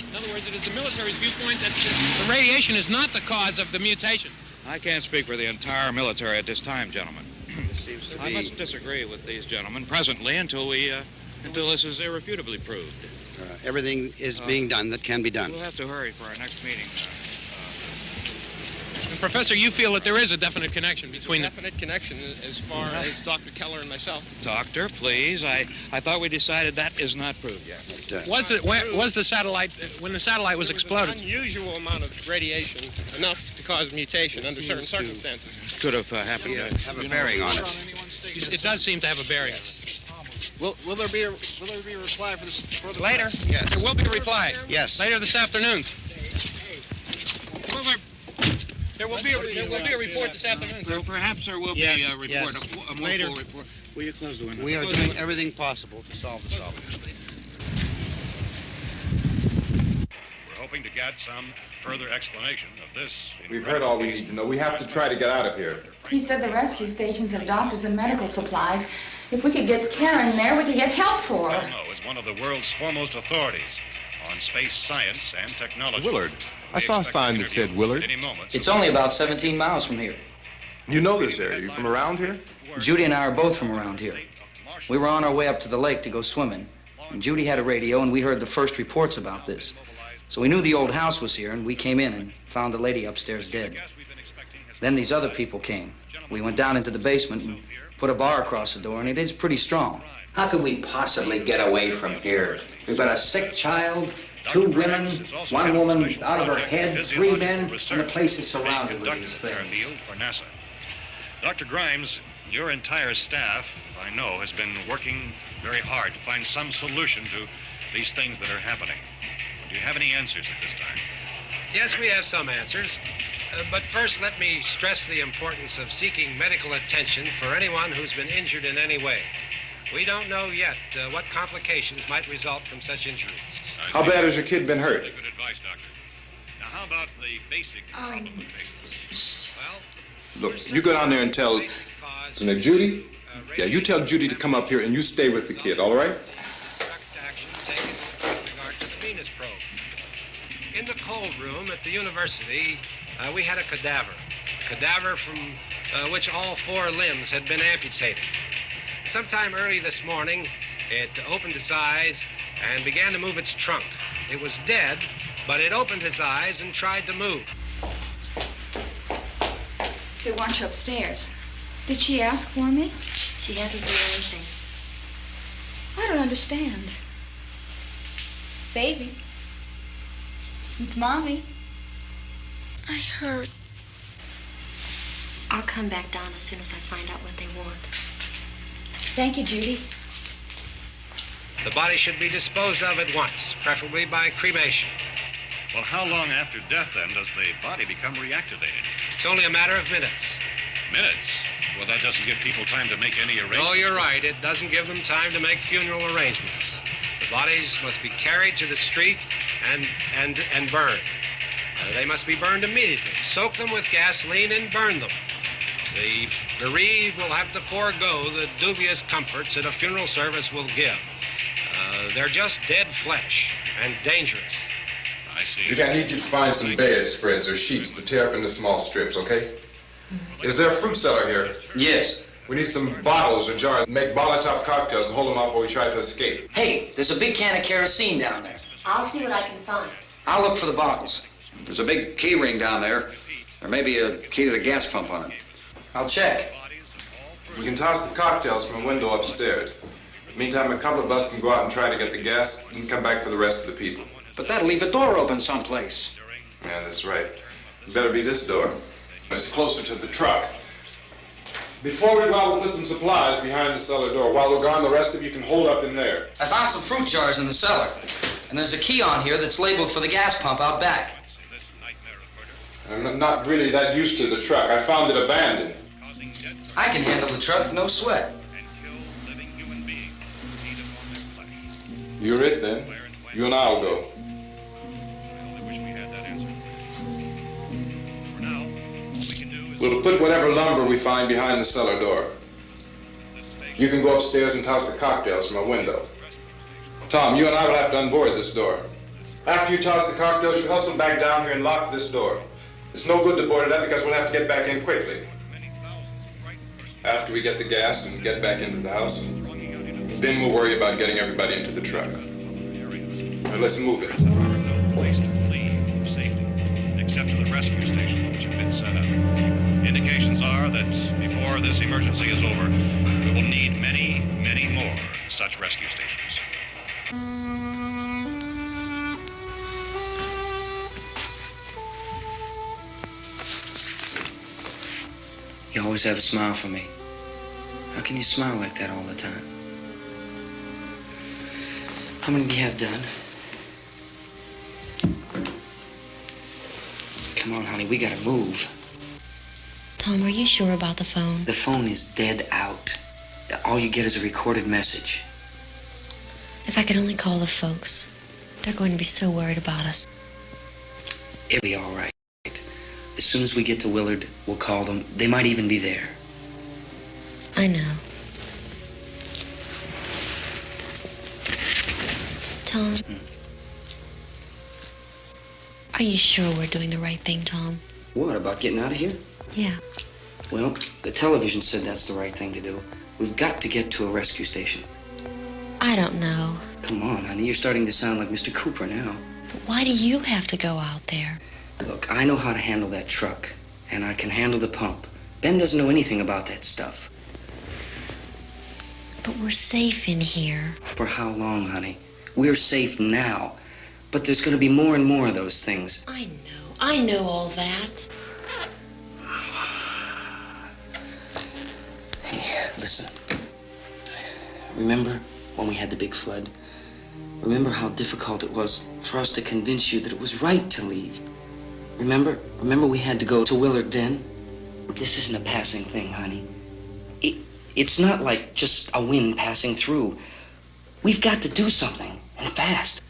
In other words, it is the military's viewpoint that the radiation is not the cause of the mutation. I can't speak for the entire military at this time, gentlemen. This seems to be... I must disagree with these gentlemen presently until this is irrefutably proved. Everything is being done that can be done. We'll have to hurry for our next meeting. Professor, you feel that there is a definite connection between There's a definite connection as far as Dr. Keller and myself. Doctor, please. I thought we decided that is not proved yet. Was the satellite, when the satellite was exploded? An unusual amount of radiation, enough to cause mutation under certain circumstances. Could have happened. Have a bearing on it. It does seem to have a bearing on it. Will there be a reply for the Later? Yes. There will be a reply. Yes. Later this afternoon. There will be a report this afternoon, sir. Well, perhaps there will be a report, yes. a more Later. full report. Will you close the window? We are doing everything possible to solve the problem. We're hoping to get some further explanation of this. We've heard all we need to know. We have to try to get out of here. He said the rescue stations have doctors and medical supplies. If we could get Karen there, we could get help for her. Romero is one of the world's foremost authorities on space science and technology. Willard. I saw a sign that said Willard. It's only about 17 miles from here. You know this area. You from around here? Judy and I are both from around here. We were on our way up to the lake to go swimming, and Judy had a radio, and we heard the first reports about this. So we knew the old house was here, and we came in and found the lady upstairs dead. Then these other people came. We went down into the basement and put a bar across the door, and it is pretty strong. How could we possibly get away from here? We've got a sick child, 2 women, 1 woman out of her head, 3 men, and the place is surrounded with these things. For NASA. Dr. Grimes, your entire staff, I know, has been working very hard to find some solution to these things that are happening. Do you have any answers at this time? Yes, we have some answers. But first, let me stress the importance of seeking medical attention for anyone who's been injured in any way. We don't know yet what complications might result from such injuries. How bad has your kid been hurt? Good advice, Doctor. Now, how about the basic problems with patients? Well, Look, you go down there and tell... Judy? Yeah, you tell Judy to come up here and you stay with the kid, all right? Venus probe. In the cold room at the university, we had a cadaver from which all 4 limbs had been amputated. Sometime early this morning, it opened its eyes and began to move its trunk. It was dead, but it opened its eyes and tried to move. They want you upstairs. Did she ask for me? She hasn't said anything. I don't understand. Baby. It's Mommy. I heard. I'll come back down as soon as I find out what they want. Thank you, Judy. The body should be disposed of at once, preferably by cremation. well, how long after death, then, does the body become reactivated? It's only a matter of minutes. Minutes? Well, that doesn't give people time to make any arrangements. Oh, you're right. It doesn't give them time to make funeral arrangements. The bodies must be carried to the street and burned. They must be burned immediately. Soak them with gasoline and burn them. The bereaved will have to forego the dubious comforts that a funeral service will give. They're just dead flesh and dangerous. I see. Judy, I need you to find some bedspreads or sheets to tear up into small strips, okay? Is there a fruit cellar here? Yes. We need some bottles or jars to make Molotov cocktails and hold them off while we try to escape. Hey, there's a big can of kerosene down there. I'll see what I can find. I'll look for the bottles. There's a big key ring down there. There may be a key to the gas pump on it. I'll check. We can toss the cocktails from a window upstairs. Meantime, a couple of us can go out and try to get the gas and come back for the rest of the people. But that'll leave a door open someplace. Yeah, that's right. It better be this door. It's closer to the truck. Before we go out, we'll put some supplies behind the cellar door. While we're gone, the rest of you can hold up in there. I found some fruit jars in the cellar. And there's a key on here that's labeled for the gas pump out back. I'm not really that used to the truck. I found it abandoned. I can handle the truck, no sweat. You're it, then. You and I'll go. We'll put whatever lumber we find behind the cellar door. You can go upstairs and toss the cocktails from a window. Tom, you and I will have to unboard this door. After you toss the cocktails, you hustle back down here and lock this door. It's no good to board it up because we'll have to get back in quickly. After we get the gas and get back into the house, then we'll worry about getting everybody into the truck. Now let's move it. There are no place to flee for safety, except to the rescue stations which have been set up. Indications are that before this emergency is over, we will need many, many more such rescue stations. You always have a smile for me. How can you smile like that all the time? How many do you have done? Come on, honey, we gotta move. Tom, are you sure about the phone? The phone is dead out. All you get is a recorded message. If I could only call the folks. They're going to be so worried about us. It'll be all right. As soon as we get to Willard, we'll call them. They might even be there. I know. Tom, are you sure we're doing the right thing, Tom? What, about getting out of here? Yeah. Well, the television said that's the right thing to do. We've got to get to a rescue station. I don't know. Come on, honey, you're starting to sound like Mr. Cooper now. But why do you have to go out there? Look, I know how to handle that truck, and I can handle the pump. Ben doesn't know anything about that stuff. But we're safe in here. For how long, honey? We're safe now, but there's going to be more and more of those things. I know all that. Hey, listen. Remember when we had the big flood? Remember how difficult it was for us to convince you that it was right to leave? Remember we had to go to Willard then? This isn't a passing thing, honey. It's not like just a wind passing through. We've got to do something, and fast.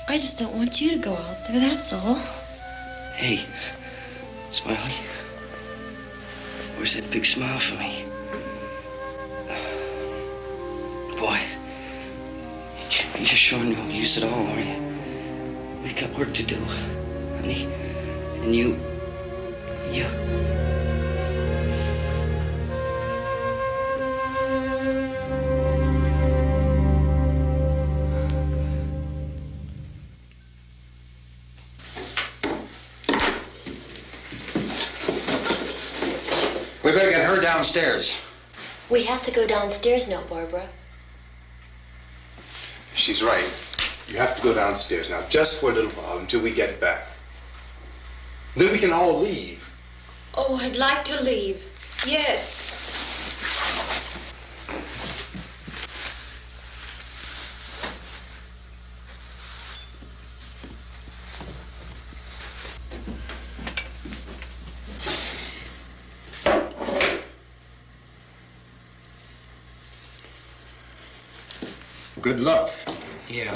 I just don't want you to go out there, that's all. Hey, Smiley. Where's that big smile for me? Boy, you're sure no use at all, aren't you? We've got work to do, honey. And you... We better get her downstairs. We have to go downstairs now, Barbara. She's right. You have to go downstairs now, just for a little while, until we get back. Then we can all leave. Oh, I'd like to leave. Yes. Good luck. Yeah.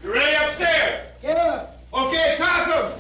You ready upstairs? Yeah. Okay, toss them.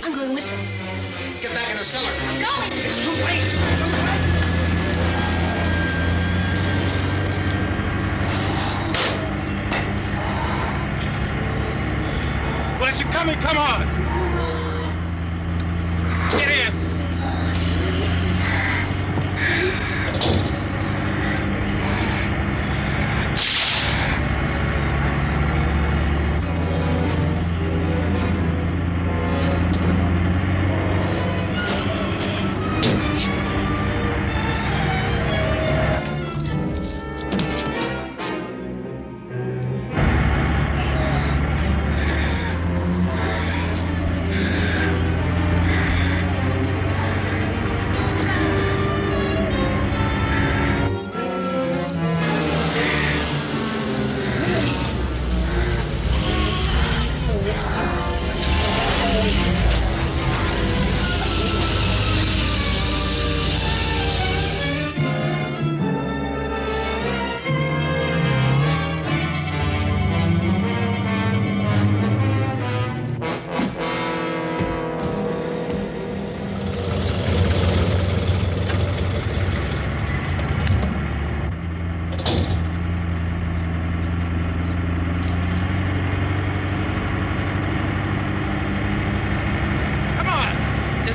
I'm going with them. Get back in the cellar. I'm going. It's too late. It's too late. Well, as you're coming, come on. Get in.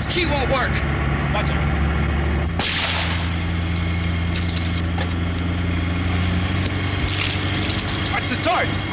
key won't work. Watch it. Watch the torch.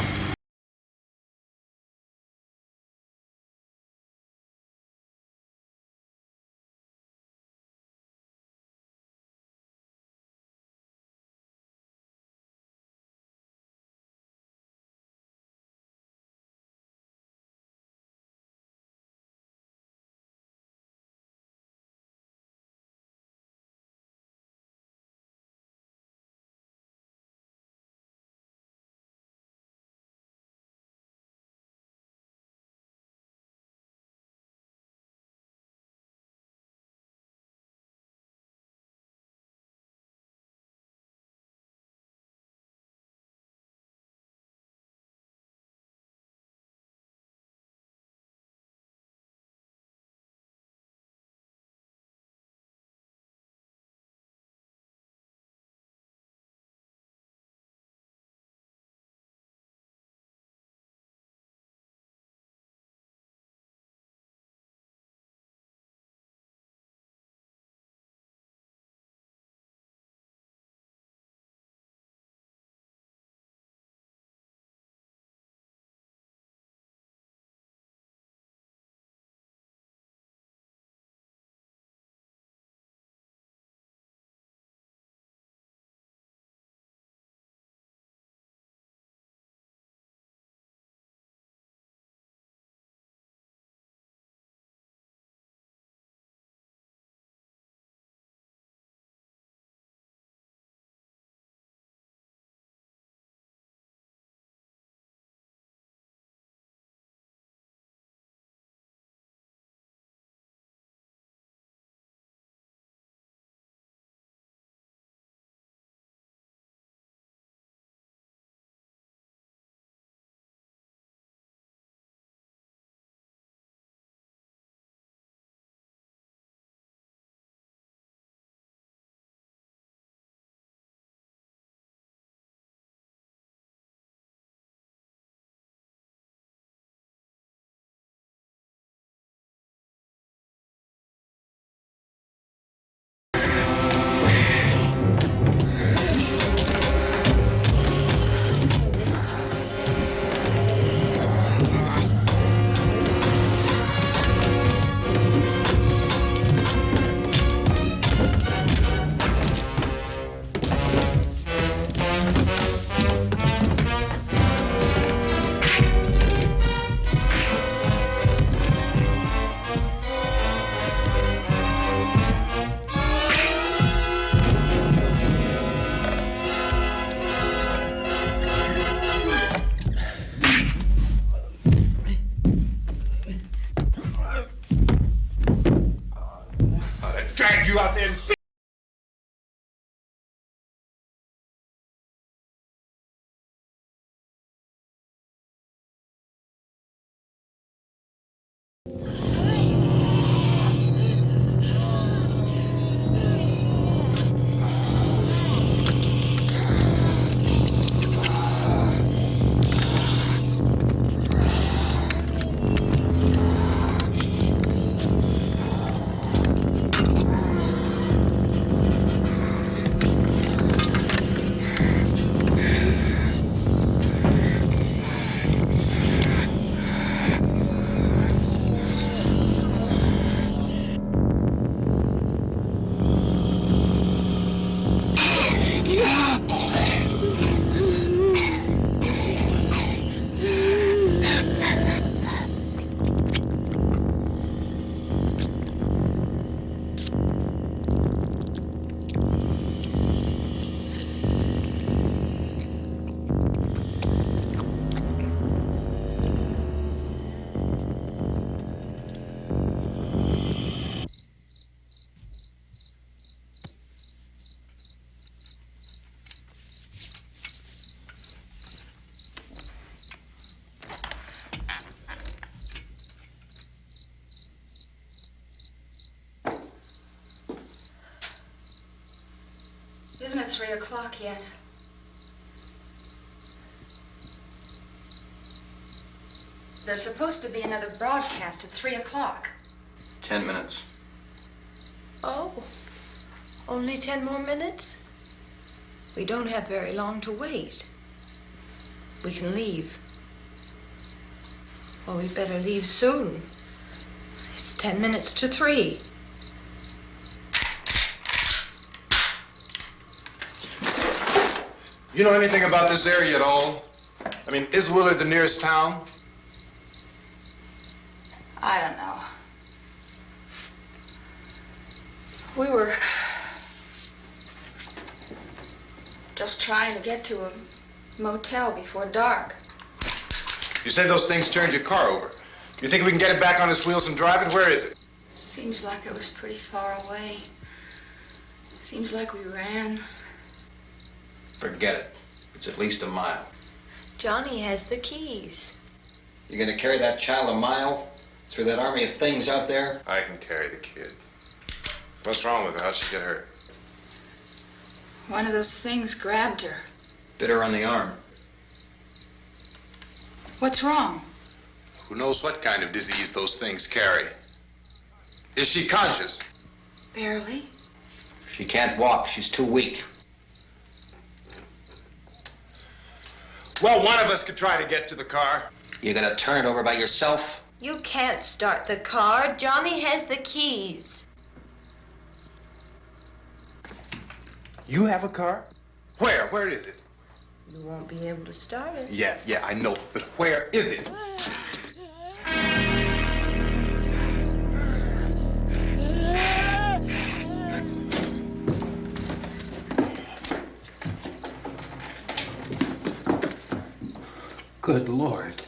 Drag you out there and Isn't it 3 o'clock yet? There's supposed to be another broadcast at 3 o'clock. 10 minutes. Oh, only 10 more minutes? We don't have very long to wait. We can leave. Well, we'd better leave soon. It's 10 minutes to 3. You know anything about this area at all? I mean, is Willard the nearest town? I don't know. We were just trying to get to a motel before dark. You say those things turned your car over. You think we can get it back on its wheels and drive it? Where is it? Seems like it was pretty far away. Seems like we ran. Forget it. It's at least a mile. Johnny has the keys. You're gonna carry that child a mile through that army of things out there? I can carry the kid. What's wrong with her? How'd she get hurt? One of those things grabbed her. Bit her on the arm. What's wrong? Who knows what kind of disease those things carry? Is she conscious? Barely. She can't walk. She's too weak. Well, one of us could try to get to the car. You gonna turn it over by yourself? You can't start the car. Johnny has the keys. You have a car? Where? Where is it? You won't be able to start it. Yeah, I know. But where is it? Good Lord.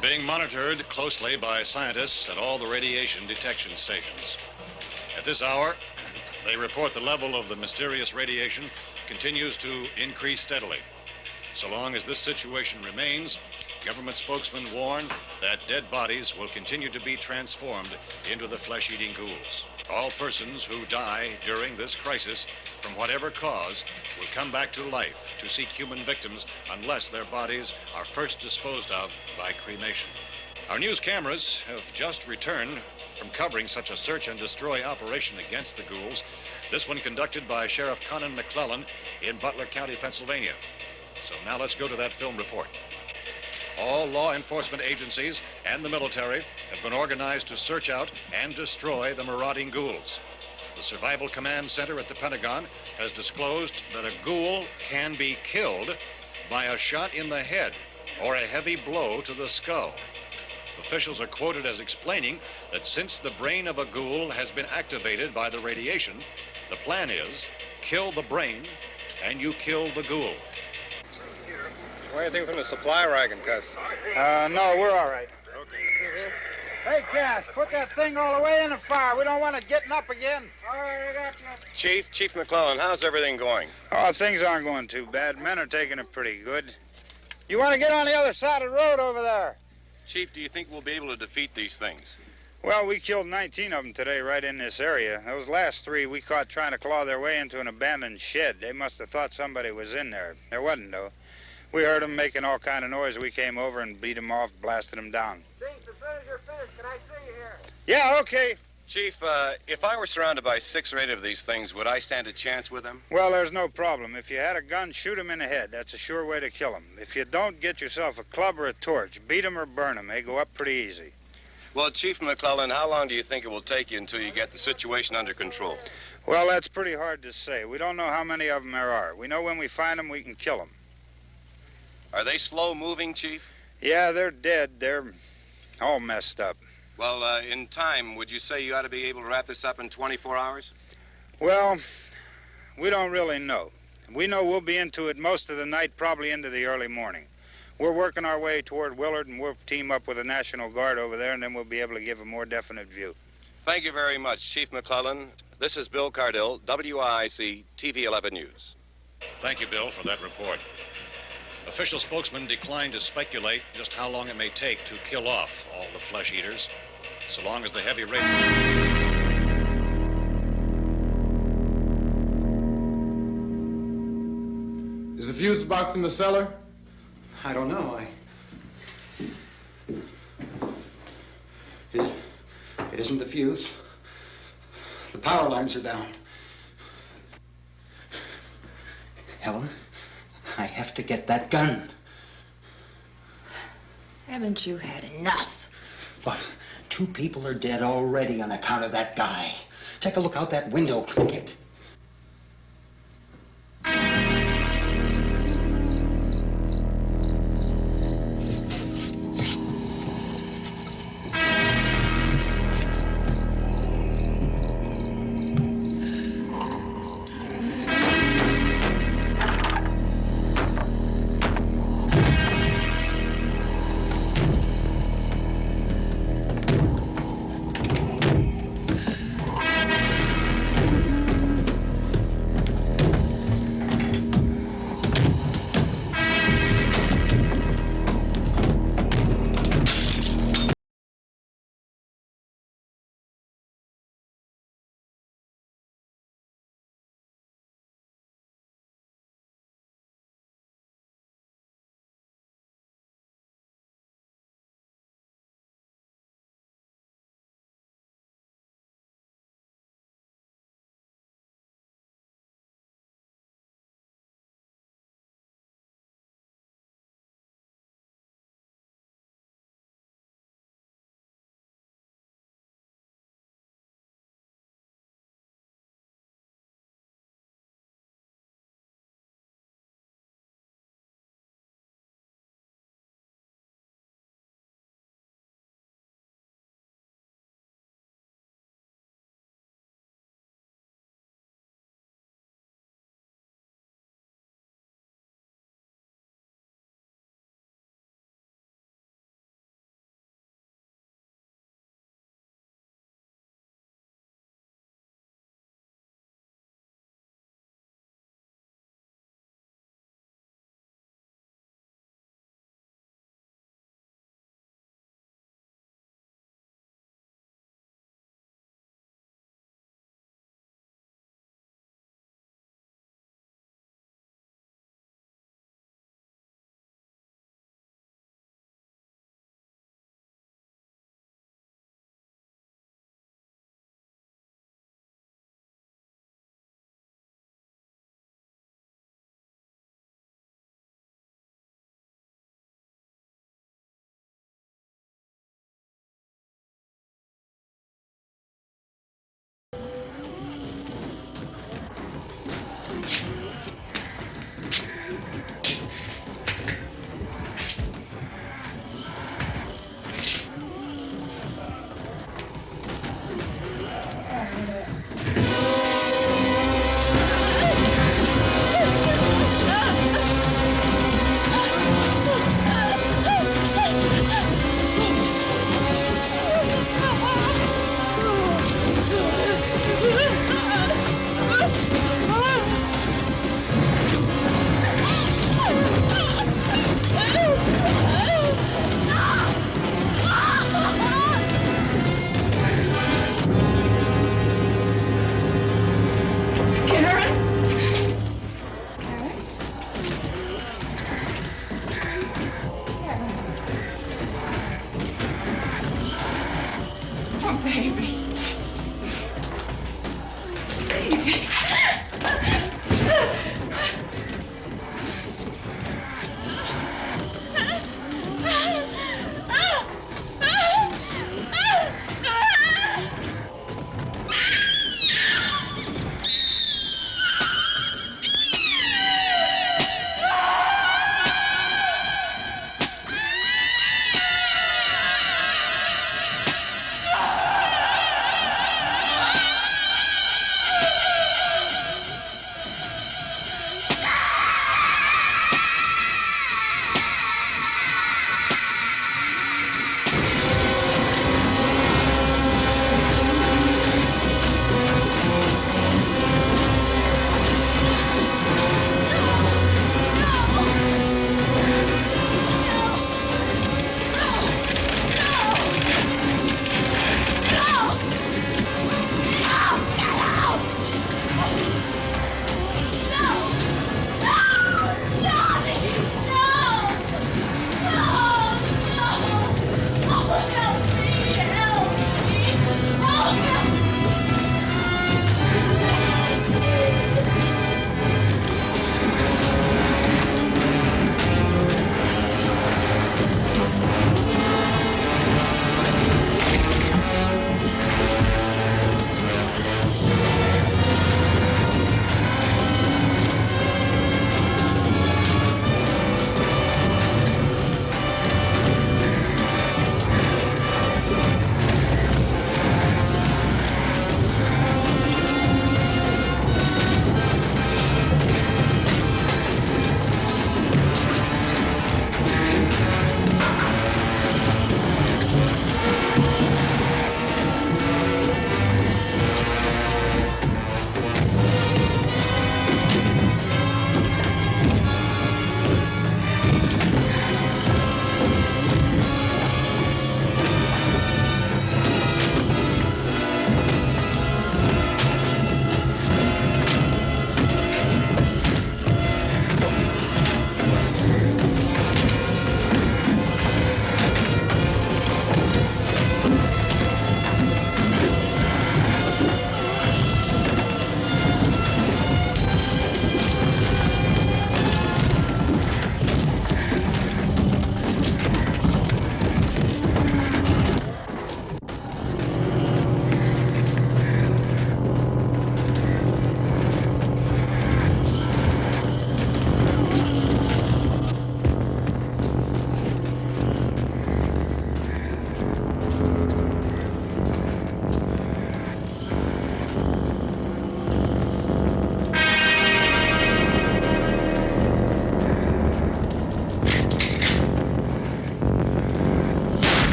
Being monitored closely by scientists at all the radiation detection stations. At this hour, they report the level of the mysterious radiation continues to increase steadily. So long as this situation remains, government spokesmen warn that dead bodies will continue to be transformed into the flesh-eating ghouls. All persons who die during this crisis, from whatever cause, will come back to life to seek human victims unless their bodies are first disposed of by cremation. Our news cameras have just returned from covering such a search and destroy operation against the ghouls, this one conducted by Sheriff Conan McClellan in Butler County, Pennsylvania. So now let's go to that film report. All law enforcement agencies and the military have been organized to search out and destroy the marauding ghouls. The Survival Command Center at the Pentagon has disclosed that a ghoul can be killed by a shot in the head or a heavy blow to the skull. Officials are quoted as explaining that since the brain of a ghoul has been activated by the radiation, the plan is kill the brain and you kill the ghoul. Anything from the supply wagon, Cuss? No, we're all right. Hey, Cass, put that thing all the way in the fire. We don't want it getting up again. All right, I got you. Chief McClellan, how's everything going? Oh, things aren't going too bad. Men are taking it pretty good. You want to get on the other side of the road over there? Chief, do you think we'll be able to defeat these things? Well, we killed 19 of them today right in this area. Those last 3 we caught trying to claw their way into an abandoned shed. They must have thought somebody was in there. There wasn't, though. We heard them making all kind of noise. We came over and beat them off, blasted them down. Chief, as soon as you're finished, can I see you here? Yeah, okay. Chief, if I were surrounded by 6 or 8 of these things, would I stand a chance with them? Well, there's no problem. If you had a gun, shoot them in the head. That's a sure way to kill them. If you don't, get yourself a club or a torch. Beat them or burn them. They go up pretty easy. Well, Chief McClellan, how long do you think it will take you until you get the situation under control? Well, that's pretty hard to say. We don't know how many of them there are. We know when we find them, we can kill them. Are they slow-moving, Chief? Yeah, they're dead. They're all messed up. Well, in time, would you say you ought to be able to wrap this up in 24 hours? Well, we don't really know. We know we'll be into it most of the night, probably into the early morning. We're working our way toward Willard, and we'll team up with the National Guard over there, and then we'll be able to give a more definite view. Thank you very much, Chief McClellan. This is Bill Cardill, WIC TV 11 News. Thank you, Bill, for that report. Official spokesmen declined to speculate just how long it may take to kill off all the flesh eaters, so long as the heavy rain. Is the fuse box in the cellar? I don't know. It isn't the fuse. The power lines are down. Helen, I have to get that gun. Haven't you had enough? Look, 2 people are dead already on account of that guy. Take a look out that window. Get...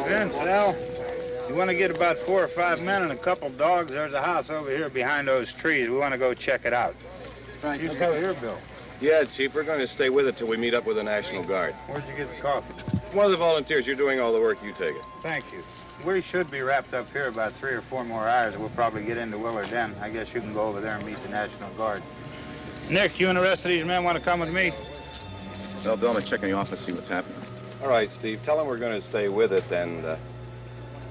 Vince, Al, you want to get about 4 or 5 men and a couple dogs? There's a house over here behind those trees. We want to go check it out. Right. You still here, Bill? Yeah, Chief, we're going to stay with it till we meet up with the National Guard. Where'd you get the coffee? One of the volunteers, you're doing all the work, you take it. Thank you. We should be wrapped up here about 3 or 4 more hours. We'll probably get into Willard Den. I guess you can go over there and meet the National Guard. Nick, you and the rest of these men want to come with me? Well, Bill, I'm gonna check in the office, see what's happening. All right, Steve, tell them we're going to stay with it, and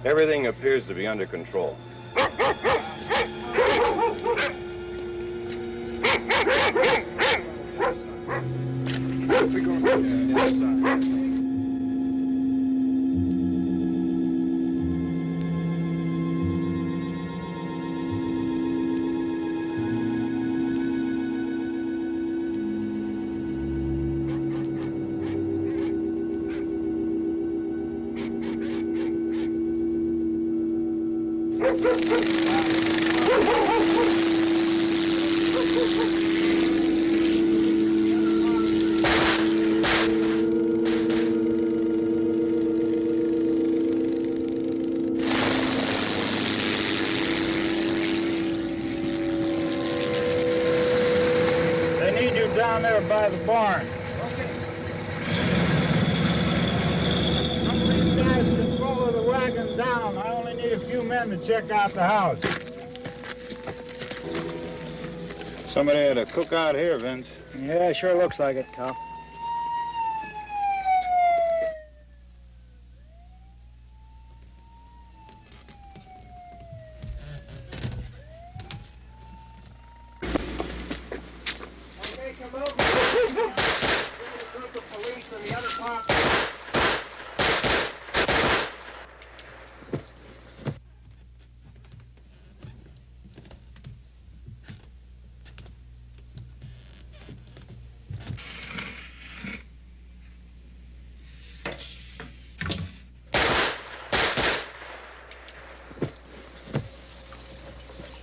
everything appears to be under control. Down there by the barn. Okay. Some of these guys can follow the wagon down. I only need a few men to check out the house. Somebody had a cookout here, Vince. Yeah, sure looks like it, Cal.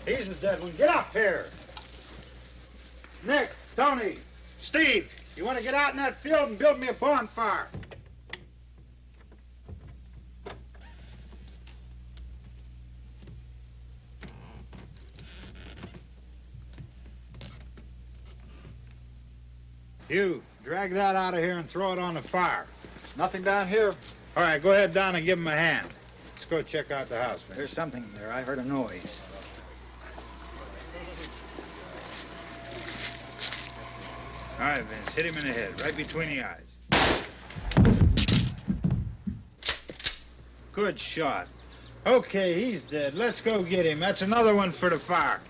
He's the dead one. Get up here. Nick, Tony, Steve, you want to get out in that field and build me a bonfire? You, drag that out of here and throw it on the fire. Nothing down here. All right, go ahead down and give him a hand. Let's go check out the house, man. There's something there. I heard a noise. All right, Vince, hit him in the head, right between the eyes. Good shot. Okay, he's dead. Let's go get him. That's another one for the fire.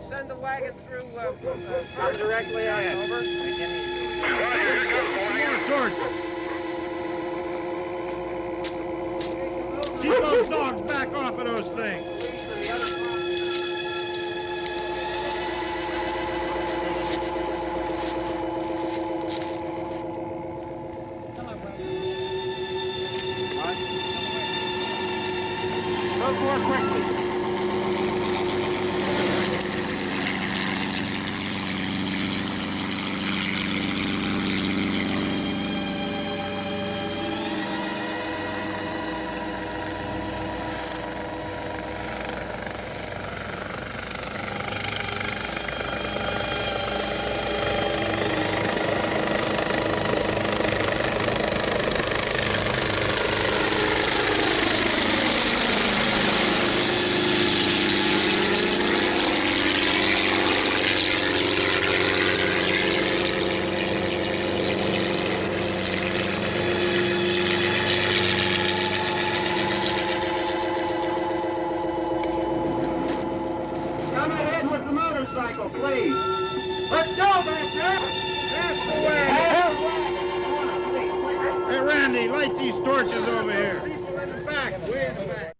Send the wagon through directly out. Over. More torches. Keep those dogs back off of those things. Go more quickly. Please. Let's go, back there. That's the way. Hey, Randy, light these torches over here. People in the back, way in the back.